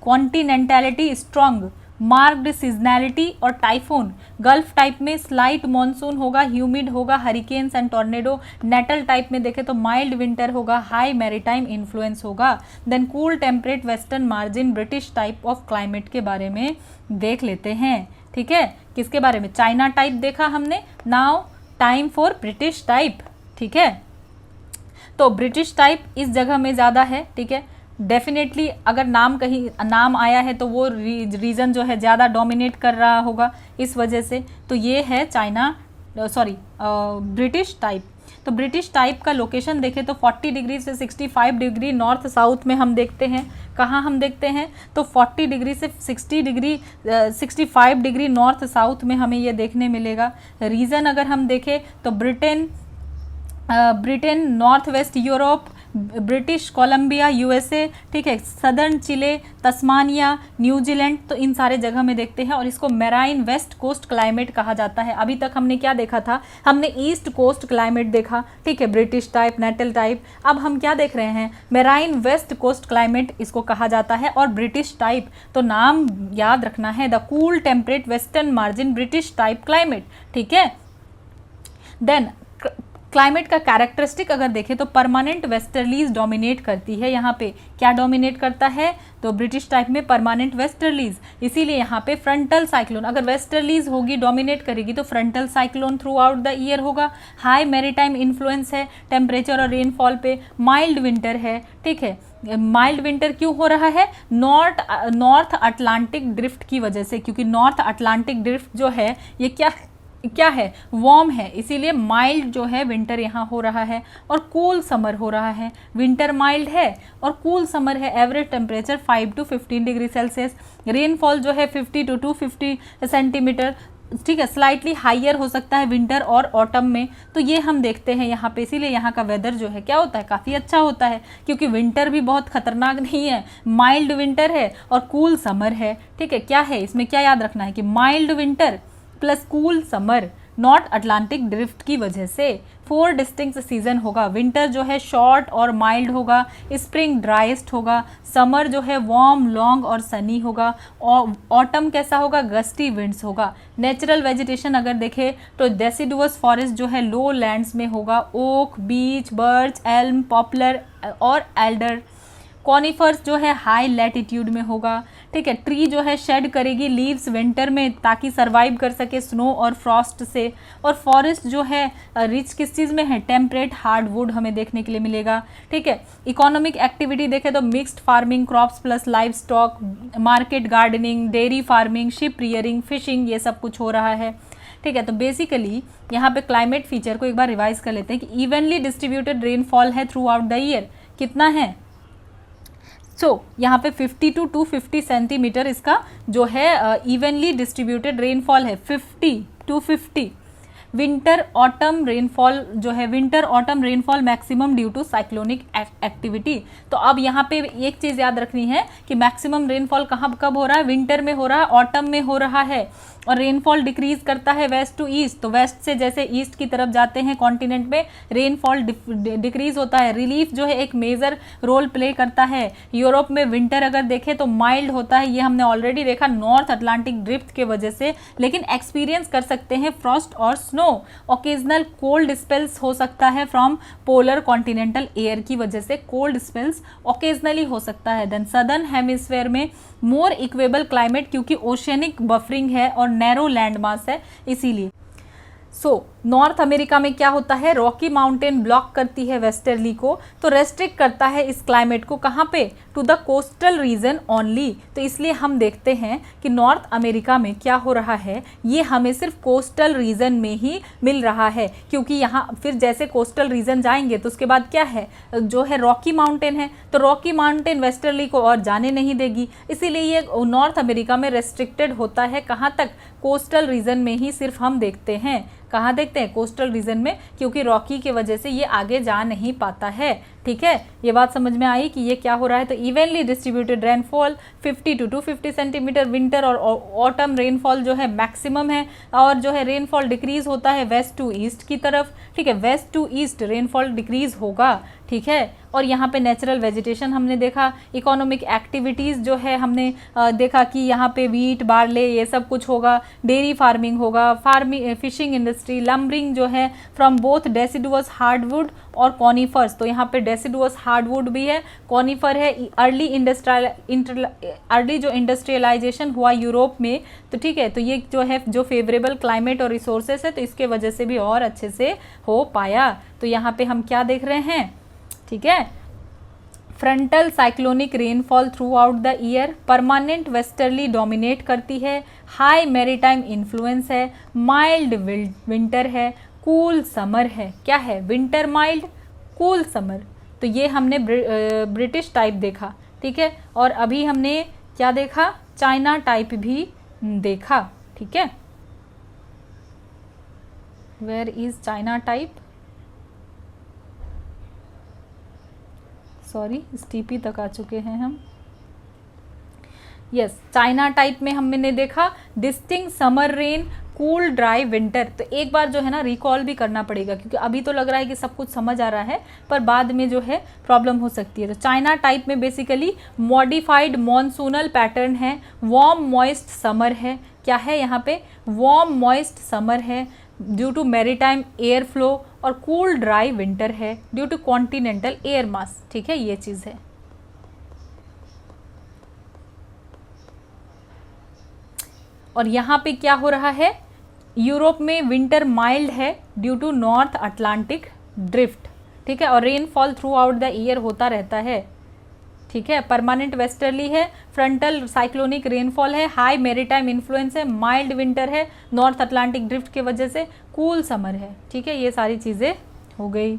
कॉन्टिनेंटलिटी स्ट्रॉन्ग, मार्क्ड सीजनैलिटी और टाइफून। गल्फ टाइप में स्लाइट मॉनसून होगा, ह्यूमिड होगा, hurricanes and tornado. Natal type में देखें तो माइल्ड विंटर होगा, हाई मैरीटाइम इन्फ्लुएंस होगा। Then cool temperate western margin British type of climate के बारे में देख लेते हैं, ठीक है। किसके बारे में, चाइना टाइप देखा हमने, now time for British type, ठीक है। तो ब्रिटिश टाइप इस जगह में ज़्यादा है, ठीक है। डेफिनेटली अगर कहीं नाम आया है तो वो रीजन जो है ज़्यादा डोमिनेट कर रहा होगा इस वजह से। तो ये है ब्रिटिश टाइप। तो ब्रिटिश टाइप का लोकेशन देखें तो 40 डिग्री से 65 डिग्री नॉर्थ साउथ में हम देखते हैं। कहाँ हम देखते हैं, तो 40 डिग्री से 65 डिग्री नॉर्थ साउथ में हमें ये देखने मिलेगा। रीज़न अगर हम देखें तो Britain, north west Europe, British Columbia USA, ठीक है, सदर्न चिले, तस्मानिया, न्यूजीलैंड, तो इन सारे जगह में देखते हैं। और इसको मैराइन वेस्ट कोस्ट क्लाइमेट कहा जाता है। अभी तक हमने क्या देखा था, हमने ईस्ट कोस्ट क्लाइमेट देखा, ठीक है, ब्रिटिश टाइप, नेटल टाइप। अब हम क्या देख रहे हैं, मैराइन वेस्ट कोस्ट क्लाइमेट इसको कहा जाता है। और ब्रिटिश टाइप, तो नाम याद रखना है, the cool temperate western margin British type climate, ठीक है। देन क्लाइमेट का कैरेक्टरिस्टिक अगर देखें तो परमानेंट वेस्टर्लीज डोमिनेट करती है। यहाँ पे क्या डोमिनेट करता है, तो ब्रिटिश टाइप में परमानेंट वेस्टर्लीज, इसीलिए यहाँ पे फ्रंटल साइक्लोन, अगर वेस्टर्लीज होगी डोमिनेट करेगी तो frontal cyclone through out the year होगा। हाई मैरीटाइम इन्फ्लुएंस है टेम्परेचर और रेनफॉल पे। माइल्ड विंटर है, ठीक है। माइल्ड विंटर क्यों हो रहा है, नॉर्थ अटलांटिक ड्रिफ्ट की वजह से, क्योंकि नॉर्थ अटलांटिक ड्रिफ्ट जो है ये क्या है, वार्म है, इसीलिए माइल्ड जो है विंटर यहाँ हो रहा है। और कूल समर हो रहा है, विंटर माइल्ड है और कूल समर है। Average temperature 5 to 15 degree Celsius. Rainfall जो है 50 to 250 सेंटीमीटर, ठीक है, स्लाइटली हाइयर हो सकता है विंटर और ऑटम में। तो ये हम देखते हैं यहाँ पे, इसीलिए यहाँ का वेदर जो है क्या होता है, काफ़ी अच्छा होता है, क्योंकि विंटर भी बहुत खतरनाक नहीं है, माइल्ड विंटर है और कूल समर है, ठीक है। क्या है इसमें, क्या याद रखना है कि mild winter plus cool summer, north Atlantic drift की वजह से। 4 डिस्टिंक्ट सीजन होगा। विंटर जो है शॉर्ट और माइल्ड होगा, स्प्रिंग ड्राइस्ट होगा, समर जो है वार्म लॉन्ग और सनी होगा, और ऑटम कैसा होगा, गस्टी विंड्स होगा। नेचुरल वेजिटेशन अगर देखें तो डेसिडुअस फॉरेस्ट जो है लो लैंड्स में होगा, ओक, बीच, बर्च, एल्म, पॉपुलर और एल्डर। कॉनिफर्स जो है हाई लैटिट्यूड में होगा, ठीक है। ट्री जो है शेड करेगी लीव्स विंटर में ताकि सरवाइव कर सके स्नो और फ्रॉस्ट से। और फॉरेस्ट जो है रिच किस चीज़ में है, टेम्परेट हार्डवुड हमें देखने के लिए मिलेगा, ठीक है। इकोनॉमिक एक्टिविटी देखें तो mixed farming, crops plus live stock, market gardening, dairy farming, ship rearing, fishing, ये सब कुछ हो रहा है, ठीक है। तो बेसिकली यहाँ पे क्लाइमेट फीचर को एक बार रिवाइज कर लेते हैं कि इवनली डिस्ट्रीब्यूटेड रेनफॉल है थ्रू आउट द ईयर। कितना है, यहाँ पे 50 to 250 सेंटीमीटर इसका जो है इवनली डिस्ट्रीब्यूटेड रेनफॉल है, 50 to 50। विंटर ऑटम रेनफॉल जो है, winter autumn rainfall maximum due to cyclonic activity. तो अब यहाँ पे एक चीज़ याद रखनी है कि मैक्सिमम रेनफॉल कहाँ कब हो रहा है, विंटर में हो रहा है, ऑटम में हो रहा है। और रेनफॉल डिक्रीज करता है वेस्ट टू ईस्ट, तो वेस्ट से जैसे ईस्ट की तरफ जाते हैं कॉन्टिनेंट में रेनफॉल डिक्रीज होता है। रिलीफ जो है एक मेजर रोल प्ले करता है। यूरोप में विंटर अगर देखें तो माइल्ड होता है, ये हमने ऑलरेडी देखा नॉर्थ अटलांटिक ड्रिफ्ट के वजह से, लेकिन एक्सपीरियंस कर सकते हैं फ्रॉस्ट और स्नो। ओकेजनल कोल्ड स्पेल्स हो सकता है फ्रॉम पोलर कॉन्टिनेंटल एयर की वजह से, कोल्ड स्पेल्स ओकेजनली हो सकता है। देन सदर्न हेमिस्फेयर में मोर इक्वेबल क्लाइमेट, क्योंकि ओशियनिक बफरिंग है और नैरो लैंड मास है इसीलिए। नॉर्थ अमेरिका में क्या होता है, रॉकी माउंटेन ब्लॉक करती है वेस्टर्ली को, तो रेस्ट्रिक्ट करता है इस क्लाइमेट को कहाँ पे, to the coastal region only. तो इसलिए हम देखते हैं कि नॉर्थ अमेरिका में क्या हो रहा है, ये हमें सिर्फ कोस्टल रीजन में ही मिल रहा है, क्योंकि यहाँ फिर जैसे कोस्टल रीजन जाएंगे तो उसके बाद क्या है, जो है रॉकी माउंटेन है, तो रॉकी माउंटेन वेस्टर्ली को और जाने नहीं देगी, इसीलिए ये नॉर्थ अमेरिका में रेस्ट्रिक्टेड होता है। कहाँ तक, कोस्टल रीजन में ही सिर्फ हम देखते हैं। कहाँ देखते हैं, कोस्टल रीजन में, क्योंकि रॉकी की वजह से ये आगे जा नहीं पाता है, ठीक है। ये बात समझ में आई कि ये क्या हो रहा है। तो evenly distributed rainfall 50 to 250 centimetre, winter और ऑटम रेनफॉल जो है मैक्सिमम है, और जो है रेनफॉल डिक्रीज होता है वेस्ट टू ईस्ट की तरफ, ठीक है। West to east rainfall decrease होगा, ठीक है। और यहाँ पे नेचुरल वेजिटेशन हमने देखा, इकोनॉमिक एक्टिविटीज़ जो है हमने देखा कि यहाँ पे वीट, बार्ले, ये सब कुछ होगा, डेयरी फार्मिंग होगा, फिशिंग इंडस्ट्री, लम्बरिंग जो है फ्रॉम बोथ डेसिडुअस हार्डवुड और कॉनिफर्स। तो यहाँ पे डेसिडुअस हार्डवुड भी है, कॉनिफर है। अर्ली जो इंडस्ट्रियलाइजेशन हुआ यूरोप में, तो ठीक है, तो ये जो है जो फेवरेबल क्लाइमेट और रिसोर्सेस है, तो इसके वजह से भी और अच्छे से हो पाया। तो यहाँ पे हम क्या देख रहे हैं, ठीक है, frontal cyclonic rainfall throughout the year, permanent westerly dominate करती है, हाई मैरीटाइम इन्फ्लुएंस है, माइल्ड विंटर है, कूल समर है। क्या है, विंटर माइल्ड, कूल समर। तो ये हमने ब्रिटिश टाइप देखा, ठीक है। और अभी हमने क्या देखा, चाइना टाइप भी देखा, ठीक है। Where is China type, sorry इस टीपी तक आ चुके हैं हम। यस, चाइना टाइप में हमने देखा distinct summer rain, cool dry winter. तो एक बार जो है ना रिकॉल भी करना पड़ेगा, क्योंकि अभी तो लग रहा है कि सब कुछ समझ आ रहा है, पर बाद में जो है प्रॉब्लम हो सकती है। तो चाइना टाइप में बेसिकली मॉडिफाइड मॉनसूनल पैटर्न है, वार्म मॉइस्ट समर है। क्या है यहाँ पे, वार्म मॉइस्ट समर है due to maritime air flow, और कूल ड्राई विंटर है due to continental air mass, ठीक है, ये चीज़ है। और यहाँ पे क्या हो रहा है, यूरोप में विंटर माइल्ड है due to North Atlantic drift, ठीक है। और rainfall throughout the year होता रहता है, ठीक है। परमानेंट वेस्टर्ली है, फ्रंटल साइक्लोनिक रेनफॉल है, हाई मैरीटाइम इन्फ्लुएंस है, माइल्ड विंटर है नॉर्थ अटलांटिक ड्रिफ्ट के वजह से, कूल समर है, ठीक है। ये सारी चीज़ें हो गई।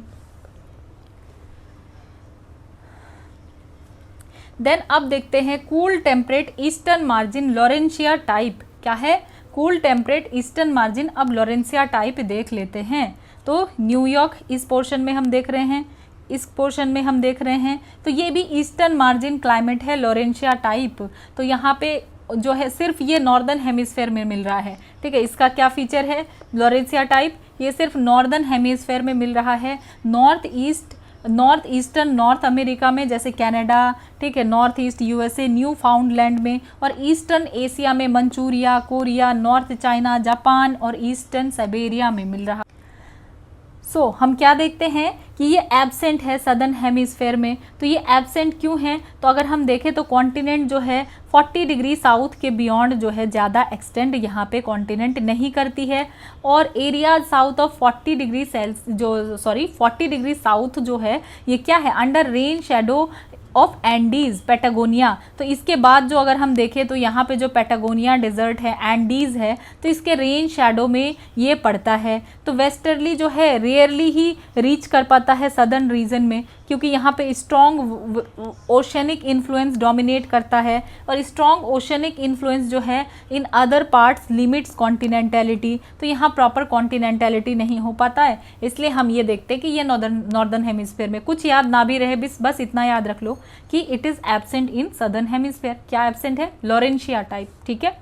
देन अब देखते हैं cool temperate eastern margin Laurentia type. क्या है, कूल टेम्परेट ईस्टर्न मार्जिन। अब लॉरेंशिया टाइप देख लेते हैं। तो न्यूयॉर्क इस पोर्शन में हम देख रहे हैं, इस पोर्शन में हम देख रहे हैं, तो ये भी ईस्टर्न मार्जिन क्लाइमेट है, लॉरेंशिया टाइप। तो यहाँ पे जो है सिर्फ ये नॉर्दर्न हेमिस्फेयर में मिल रहा है, ठीक है। इसका क्या फीचर है, लॉरेंसिया टाइप, ये सिर्फ नॉर्दर्न हेमिस्फेयर में मिल रहा है। नॉर्थ ईस्टर्न नॉर्थ अमेरिका में, जैसे कनाडा, ठीक है, नॉर्थ ईस्ट यूएसए, न्यू फाउंडलैंड में, और ईस्टर्न एशिया में Manchuria, Korea, north China, Japan और ईस्टर्न साइबेरिया में मिल रहा। हम क्या देखते हैं कि ये एब्सेंट है सदर्न हेमिस्फेयर में। तो ये एब्सेंट क्यों है, तो अगर हम देखें तो कॉन्टिनेंट जो है 40 डिग्री साउथ के बियॉन्ड जो है ज़्यादा एक्सटेंड यहाँ पे कॉन्टिनेंट नहीं करती है, और area south of 40 degree south जो है ये क्या है, under rain shadow of Andes Patagonia. तो इसके बाद जो अगर हम देखें तो यहाँ पे जो पैटागोनिया डेजर्ट है, एंडीज है, तो इसके रेन शैडो में ये पड़ता है। तो वेस्टर्ली जो है रेयरली ही रीच कर पाता है सदर्न रीजन में, क्योंकि यहाँ पे स्ट्रॉन्ग ओशनिक इन्फ्लुएंस डोमिनेट करता है, और स्ट्रॉन्ग ओशनिक इन्फ्लुएंस जो है इन अदर पार्ट्स लिमिट्स कॉन्टिनेंटलिटी। तो यहाँ प्रॉपर कॉन्टिनेंटलिटी नहीं हो पाता है, इसलिए हम ये देखते हैं कि ये नॉर्दर्न हेमिस्फेयर में। कुछ याद ना भी रहे, बस इतना याद रख लो कि it is absent in southern hemisphere. क्या एब्सेंट है, लॉरेंशिया टाइप, ठीक है।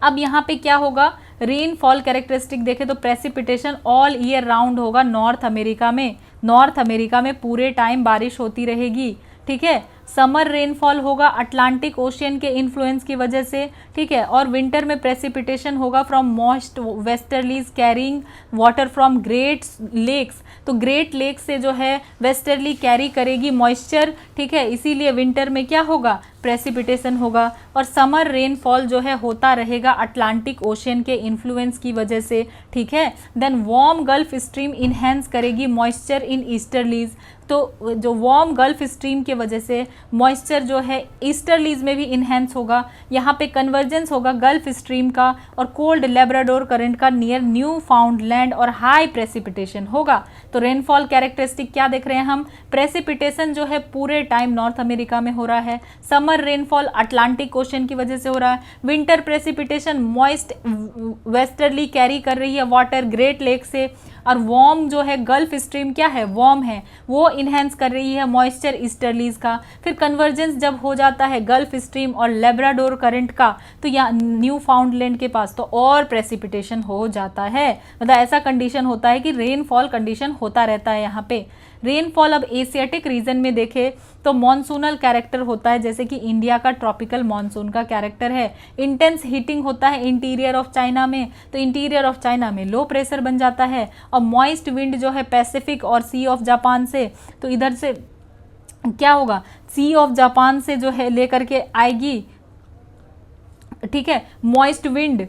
अब यहाँ पे क्या होगा, रेनफॉल कैरेक्टरिस्टिक देखें तो प्रेसिपिटेशन ऑल ईयर राउंड होगा नॉर्थ अमेरिका में पूरे टाइम बारिश होती रहेगी, ठीक है। समर रेनफॉल होगा अटलांटिक ओशियन के इन्फ्लुएंस की वजह से, ठीक है। और विंटर में प्रेसिपिटेशन होगा from moist westerlies carrying water from Great Lakes. तो ग्रेट लेक से जो है वेस्टर्ली कैरी करेगी मॉइस्चर, ठीक है, इसीलिए विंटर में क्या होगा, प्रेसिपिटेशन होगा। और समर रेनफॉल जो है होता रहेगा अटलांटिक ओशियन के इन्फ्लुएंस की वजह से, ठीक है। Then warm Gulf Stream enhance करेगी मॉइस्चर इन ईस्टर्लीज। तो जो वार्म गल्फ स्ट्रीम के वजह से मॉइस्चर जो है ईस्टर्लीज में भी इन्हेंस होगा। यहाँ पे कन्वर्जेंस होगा गल्फ स्ट्रीम का और कोल्ड लेब्राडोर करंट का नियर न्यू फाउंडलैंड, और हाई प्रेसिपिटेशन होगा। तो रेनफॉल कैरेक्टरिस्टिक क्या देख रहे हैं हम, प्रेसिपिटेशन जो है पूरे टाइम नॉर्थ अमेरिका में हो रहा है, समर रेनफॉल अटलांटिक ओशन की वजह से हो रहा है, winter precipitation moist westerly carry कर रही है वाटर ग्रेट लेक से, और वार्म जो है गल्फ स्ट्रीम क्या है, वार्म है, वो इन्हेंस कर रही है मॉइस्चर ईस्टर्लीज का। फिर कन्वर्जेंस जब हो जाता है गल्फ स्ट्रीम और लेब्राडोर करंट का, तो यहाँ न्यू फाउंडलैंड के पास तो और प्रेसिपिटेशन हो जाता है। मतलब ऐसा कंडीशन होता है कि रेनफॉल कंडीशन होता रहता है यहाँ पे। रेनफॉल अब एशियाटिक रीजन में देखें तो मॉनसूनल कैरेक्टर होता है, जैसे कि इंडिया का ट्रॉपिकल मॉनसून का कैरेक्टर है। इंटेंस हीटिंग होता है इंटीरियर ऑफ चाइना में, तो इंटीरियर ऑफ चाइना में लो प्रेशर बन जाता है। और मॉइस्ट विंड जो है पैसिफिक और सी ऑफ जापान से, तो इधर से क्या होगा, सी ऑफ जापान से जो है लेकर के आएगी, ठीक है, मॉइस्ट विंड,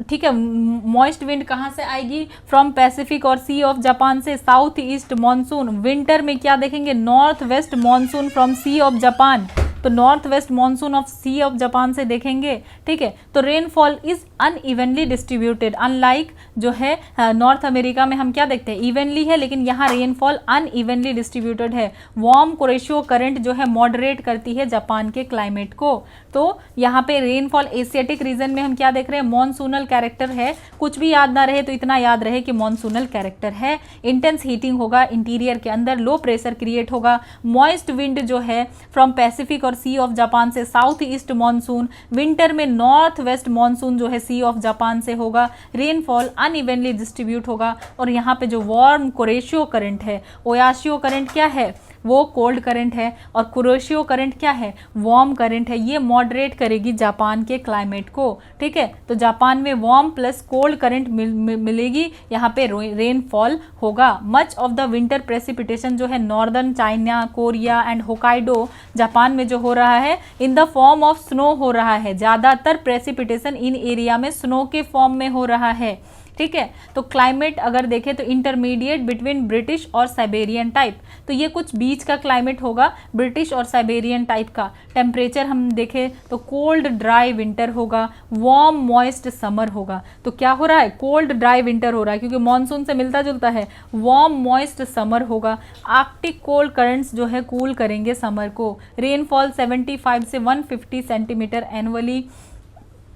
ठीक है। मॉइस्ट विंड कहाँ से आएगी, फ्रॉम पैसिफिक और सी ऑफ जापान से। साउथ ईस्ट मॉनसून विंटर में क्या देखेंगे, north west monsoon from sea of Japan, तो north west monsoon of sea of Japan से देखेंगे, ठीक है। तो rainfall is unevenly distributed, unlike जो है नॉर्थ अमेरिका में हम क्या देखते हैं, इवनली है, लेकिन यहाँ रेनफॉल अनइवनली डिस्ट्रीब्यूटेड है। वार्म कुरेशियो करंट जो है मॉडरेट करती है जापान के क्लाइमेट को। तो यहाँ पे रेनफॉल एशियाटिक रीजन में हम क्या देख रहे हैं, मॉनसूनल कैरेक्टर है। कुछ भी याद ना रहे तो इतना याद रहे कि मॉनसूनल कैरेक्टर है। इंटेंस हीटिंग होगा इंटीरियर के अंदर, लो प्रेशर क्रिएट होगा। मॉइस्ट विंड जो है फ्रॉम पैसिफिक और सी ऑफ जापान से। साउथ ईस्ट मॉनसून, विंटर में नॉर्थ वेस्ट मॉनसून जो है सी ऑफ जापान से होगा। रेनफॉल अनइवनली डिस्ट्रीब्यूट होगा। और यहाँ पे जो वार्म कुरेशियो करंट है, ओयाशियो करंट क्या है, वो कोल्ड करंट है, और कुरेशियो करंट क्या है, वार्म करंट है। ये मॉडरेट करेगी जापान के क्लाइमेट को, ठीक है। तो जापान में वार्म प्लस कोल्ड करंट मिलेगी, यहाँ पे रेनफॉल होगा। Much of the winter precipitation जो है northern China, Korea and Hokkaido Japan में जो हो रहा है in the form of snow हो रहा है। ज़्यादातर प्रेसिपिटेशन इन एरिया में स्नो के फॉर्म में हो रहा है, ठीक है। तो क्लाइमेट अगर देखें तो इंटरमीडिएट बिटवीन ब्रिटिश और साइबेरियन टाइप, तो ये कुछ बीच का क्लाइमेट होगा ब्रिटिश और साइबेरियन टाइप का। टेम्परेचर हम देखें तो कोल्ड ड्राई विंटर होगा, वार्म मॉइस्ट समर होगा। तो क्या हो रहा है, कोल्ड ड्राई विंटर हो रहा है क्योंकि मॉनसून से मिलता जुलता है। वार्म मॉइस्ट समर होगा। आर्कटिक कोल्ड करंट्स जो है कूल करेंगे समर को। रेनफॉल 75 से 150 सेंटीमीटर एनुअली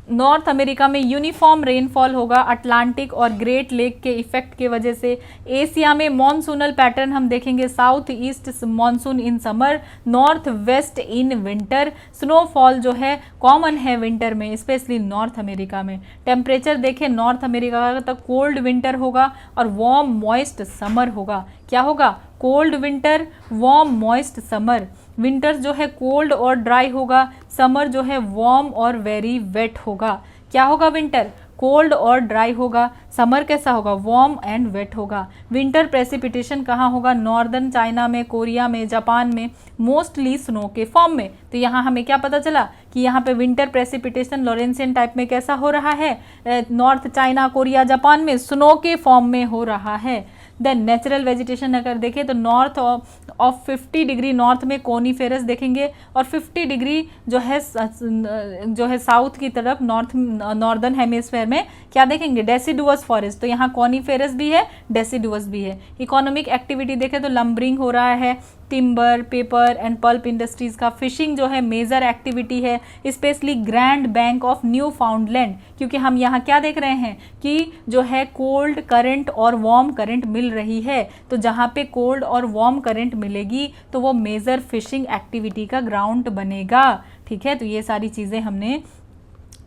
नॉर्थ अमेरिका में यूनिफॉर्म रेनफॉल होगा अटलांटिक और ग्रेट लेक के इफेक्ट के वजह से। एशिया में मॉनसूनल पैटर्न हम देखेंगे, south east monsoon in summer, north west in winter. Snowfall जो है कॉमन है विंटर में, स्पेशली नॉर्थ अमेरिका में। टेम्परेचर देखें नॉर्थ अमेरिका का तो कोल्ड विंटर होगा और वार्म मॉइस्ट समर होगा। क्या होगा? Cold winter, warm moist summer. Winter जो है कोल्ड और ड्राई होगा, समर जो है वार्म और वेरी वेट होगा। क्या होगा? विंटर कोल्ड और ड्राई होगा, समर कैसा होगा? वार्म एंड वेट होगा। विंटर प्रेसिपिटेशन कहाँ होगा? नॉर्दर्न चाइना में, कोरिया में, जापान में, मोस्टली स्नो के फॉर्म में। तो यहाँ हमें क्या पता चला कि यहाँ पे विंटर प्रेसिपिटेशन लॉरेंसियन टाइप में कैसा हो रहा है? नॉर्थ चाइना, कोरिया, जापान में स्नो के फॉर्म में हो रहा है। देन नेचुरल वेजिटेशन अगर देखें तो नॉर्थ ऑफ 50 डिग्री नॉर्थ में कोनीफेरस देखेंगे और 50 डिग्री जो है साउथ की तरफ नॉर्दर्न हेमिस्फेयर में क्या देखेंगे? Deciduous forest. तो यहाँ कोनीफेरस भी है, डेसिडुअस भी है। इकोनॉमिक एक्टिविटी देखें तो लंबरिंग हो रहा है, timber, paper and pulp industries का। फिशिंग जो है मेजर एक्टिविटी है, specially grand bank of new फाउंडलैंड, क्योंकि हम यहाँ क्या देख रहे हैं कि जो है कोल्ड करंट और वार्म करंट मिल रही है। तो जहाँ पे कोल्ड और वार्म करंट मिलेगी तो वो मेजर फिशिंग एक्टिविटी का ग्राउंड बनेगा। ठीक है, तो ये सारी चीज़ें हमने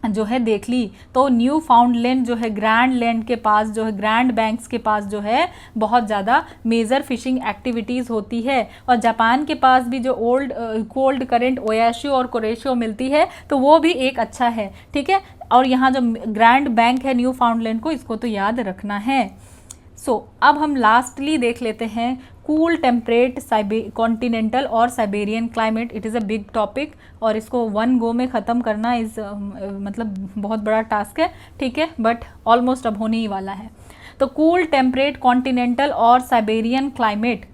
जो है देख ली। तो न्यू फाउंडलैंड जो है ग्रैंड लैंड के पास जो है, ग्रैंड बैंक्स के पास जो है बहुत ज़्यादा मेजर फिशिंग एक्टिविटीज़ होती है। और जापान के पास भी जो कोल्ड करंट ओयाशु और कोरेशो मिलती है तो वो भी एक अच्छा है। ठीक है, और यहाँ जो ग्रैंड बैंक है न्यू फाउंडलैंड को, इसको तो याद रखना है। अब हम लास्टली देख लेते हैं कूल टेम्परेट कॉन्टिनेंटल और Siberian climate. It is a big topic और इसको वन गो में ख़त्म करना मतलब बहुत बड़ा टास्क है। ठीक है, बट ऑलमोस्ट अब होने ही वाला है। तो कूल टेम्परेट कॉन्टिनेंटल और साइबेरियन क्लाइमेट,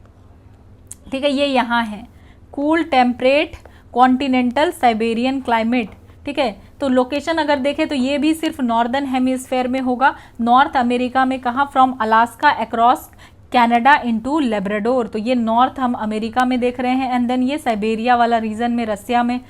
ठीक है, ये यहाँ है cool temperate continental Siberian climate. ठीक है, तो लोकेशन अगर देखें तो ये भी सिर्फ नॉर्दर्न हेमिस्फेयर में होगा। नॉर्थ अमेरिका में कहाँ? From Alaska across Canada into Labrador. तो ये नॉर्थ हम अमेरिका में देख रहे हैं। एंड देन ये साइबेरिया वाला रीजन में, रसिया में,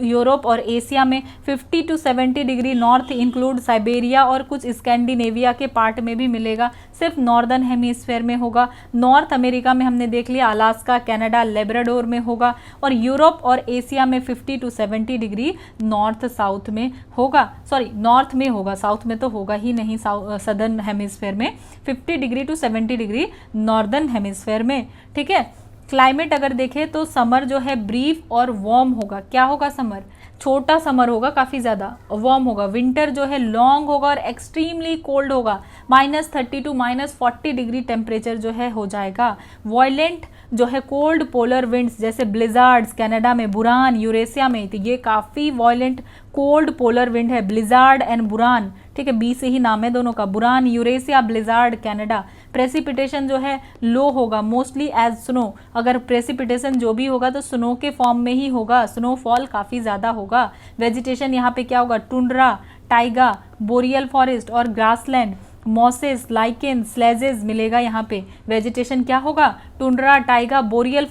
यूरोप और एशिया में 50 to 70 degree north include Siberia और कुछ स्कैंडिनेविया के पार्ट में भी मिलेगा। सिर्फ नॉर्दर्न हेमिस्फेयर में होगा। नॉर्थ अमेरिका में हमने देख लिया, अलास्का, कनाडा, लेब्राडोर में होगा। और यूरोप और एशिया में 50 to 70 डिग्री नॉर्थ साउथ में होगा। सॉरी, नॉर्थ में होगा, साउथ में तो होगा ही नहीं। सदर्न हेमिस्फेयर में 50 degree to 70 degree northern hemisphere में। ठीक है, क्लाइमेट अगर देखें तो समर जो है ब्रीफ और वार्म होगा। क्या होगा? समर छोटा समर होगा, काफ़ी ज़्यादा वार्म होगा। विंटर जो है लॉन्ग होगा और एक्सट्रीमली कोल्ड होगा, -30 to -40 डिग्री टेम्परेचर जो है हो जाएगा। वॉयलेंट जो है कोल्ड पोलर विंड्स जैसे ब्लिजार्ड्स, कनाडा में, बुरान यूरेशिया में, तो ये काफ़ी वॉयलेंट कोल्ड पोलर विंड है, ब्लिजार्ड एंड बुरान। ठीक है, बी से ही नाम है दोनों का, बुरान यूरेशिया, ब्लिजार्ड कनाडा। प्रेसिपिटेशन जो है लो होगा, मोस्टली एज स्नो। अगर प्रेसिपिटेशन जो भी होगा तो स्नो के फॉर्म में ही होगा, स्नोफॉल काफ़ी ज़्यादा होगा। वेजिटेशन यहाँ पे क्या होगा? टुंड्रा, टाइगा, बोरियल फॉरेस्ट और ग्रासलैंड, मॉसेस, लाइकेन, स्लेजेस मिलेगा यहाँ पे। वेजिटेशन क्या होगा? टुंड्रा, टाइगा, बोरियल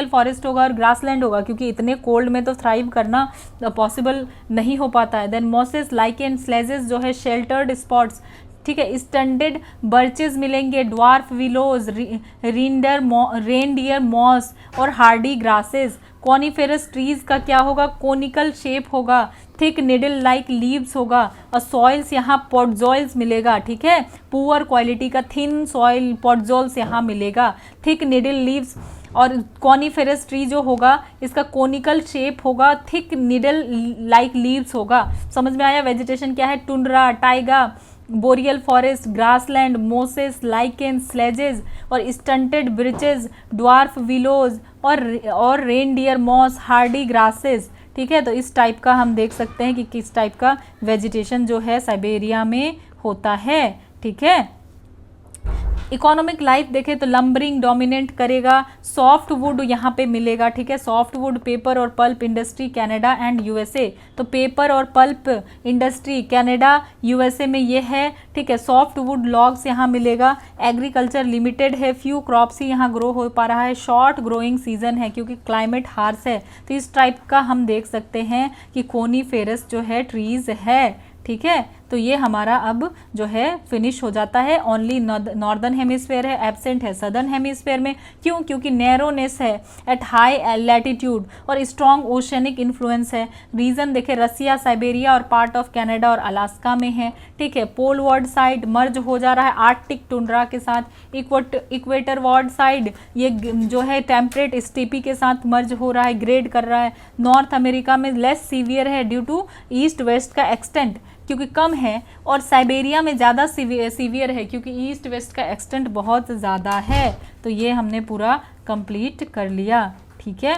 फॉरेस्ट होगा और ग्रासलैंड होगा, क्योंकि इतने कोल्ड में तो थ्राइव करना पॉसिबल नहीं हो पाता है। देन मॉसेस, लाइकेन, स्लेजेस जो है शेल्टर्ड स्पॉट्स। ठीक है, स्टैंडर्ड बर्चेस मिलेंगे, ड्वार्फ विलोज, रेनडियर मॉस और हार्डी ग्रासेस। कॉनिफेरस ट्रीज का क्या होगा? कोनिकल शेप होगा, थिक निडल लाइक लीव्स होगा और सॉइल्स यहाँ पॉटजॉइल्स मिलेगा। ठीक है, पुअर क्वालिटी का थिन सॉइल पॉटजॉल्स यहाँ मिलेगा, थिक निडल लीव्स। और कॉनिफेरस ट्री जो होगा इसका कोनिकल शेप होगा, थिक निडल लाइक लीव्स होगा। समझ में आया? वेजिटेशन क्या है? Tundra, Tyga, boreal forest, grassland, Moses, lichen, sledges और स्टंटेड ब्रिचेस, ड्वार्फ विलोज और रेनडियर मॉस, हार्डी ग्रासेस। ठीक है, तो इस टाइप का हम देख सकते हैं कि किस टाइप का वेजिटेशन जो है साइबेरिया में होता है। ठीक है, इकोनॉमिक लाइफ देखें तो लंबरिंग डोमिनेट करेगा, सॉफ्ट वुड यहाँ पे मिलेगा, ठीक है, सॉफ्ट वुड, पेपर और pulp industry Canada and USA. तो पेपर और पल्प इंडस्ट्री कनाडा यूएसए में ये है, ठीक है। सॉफ्ट वुड लॉग्स यहाँ मिलेगा। एग्रीकल्चर लिमिटेड है, फ्यू क्रॉप्स ही यहाँ ग्रो हो पा रहा है। शॉर्ट ग्रोइंग सीजन है क्योंकि क्लाइमेट हार्श है, तो इस टाइप का हम देख सकते हैं कि कोनीफेरस जो है ट्रीज है, ठीक है। तो ये हमारा अब जो है फिनिश हो जाता है। ओनली नॉर्दर्न हेमिस्फेयर है, एब्सेंट है सदर्न हेमिस्फेयर में। क्यों? क्योंकि नैरोनेस है एट हाई लैटिट्यूड और स्ट्रॉन्ग ओशनिक इन्फ्लुएंस है। रीजन देखें, रसिया, साइबेरिया और पार्ट ऑफ कनाडा और अलास्का में है, ठीक है। पोल वर्ड साइड मर्ज हो जा रहा है आर्कटिक टुंड्रा के साथ। इक्वेटर वर्ड साइड ये जो है टेम्परेट स्टीपी के साथ मर्ज हो रहा है, ग्रेड कर रहा है। नॉर्थ अमेरिका में लेस सीवियर है ड्यू टू ईस्ट वेस्ट का एक्सटेंट क्योंकि कम है, और साइबेरिया में ज़्यादा सीवियर है क्योंकि ईस्ट वेस्ट का एक्सटेंट बहुत ज़्यादा है। तो ये हमने पूरा कंप्लीट कर लिया, ठीक है।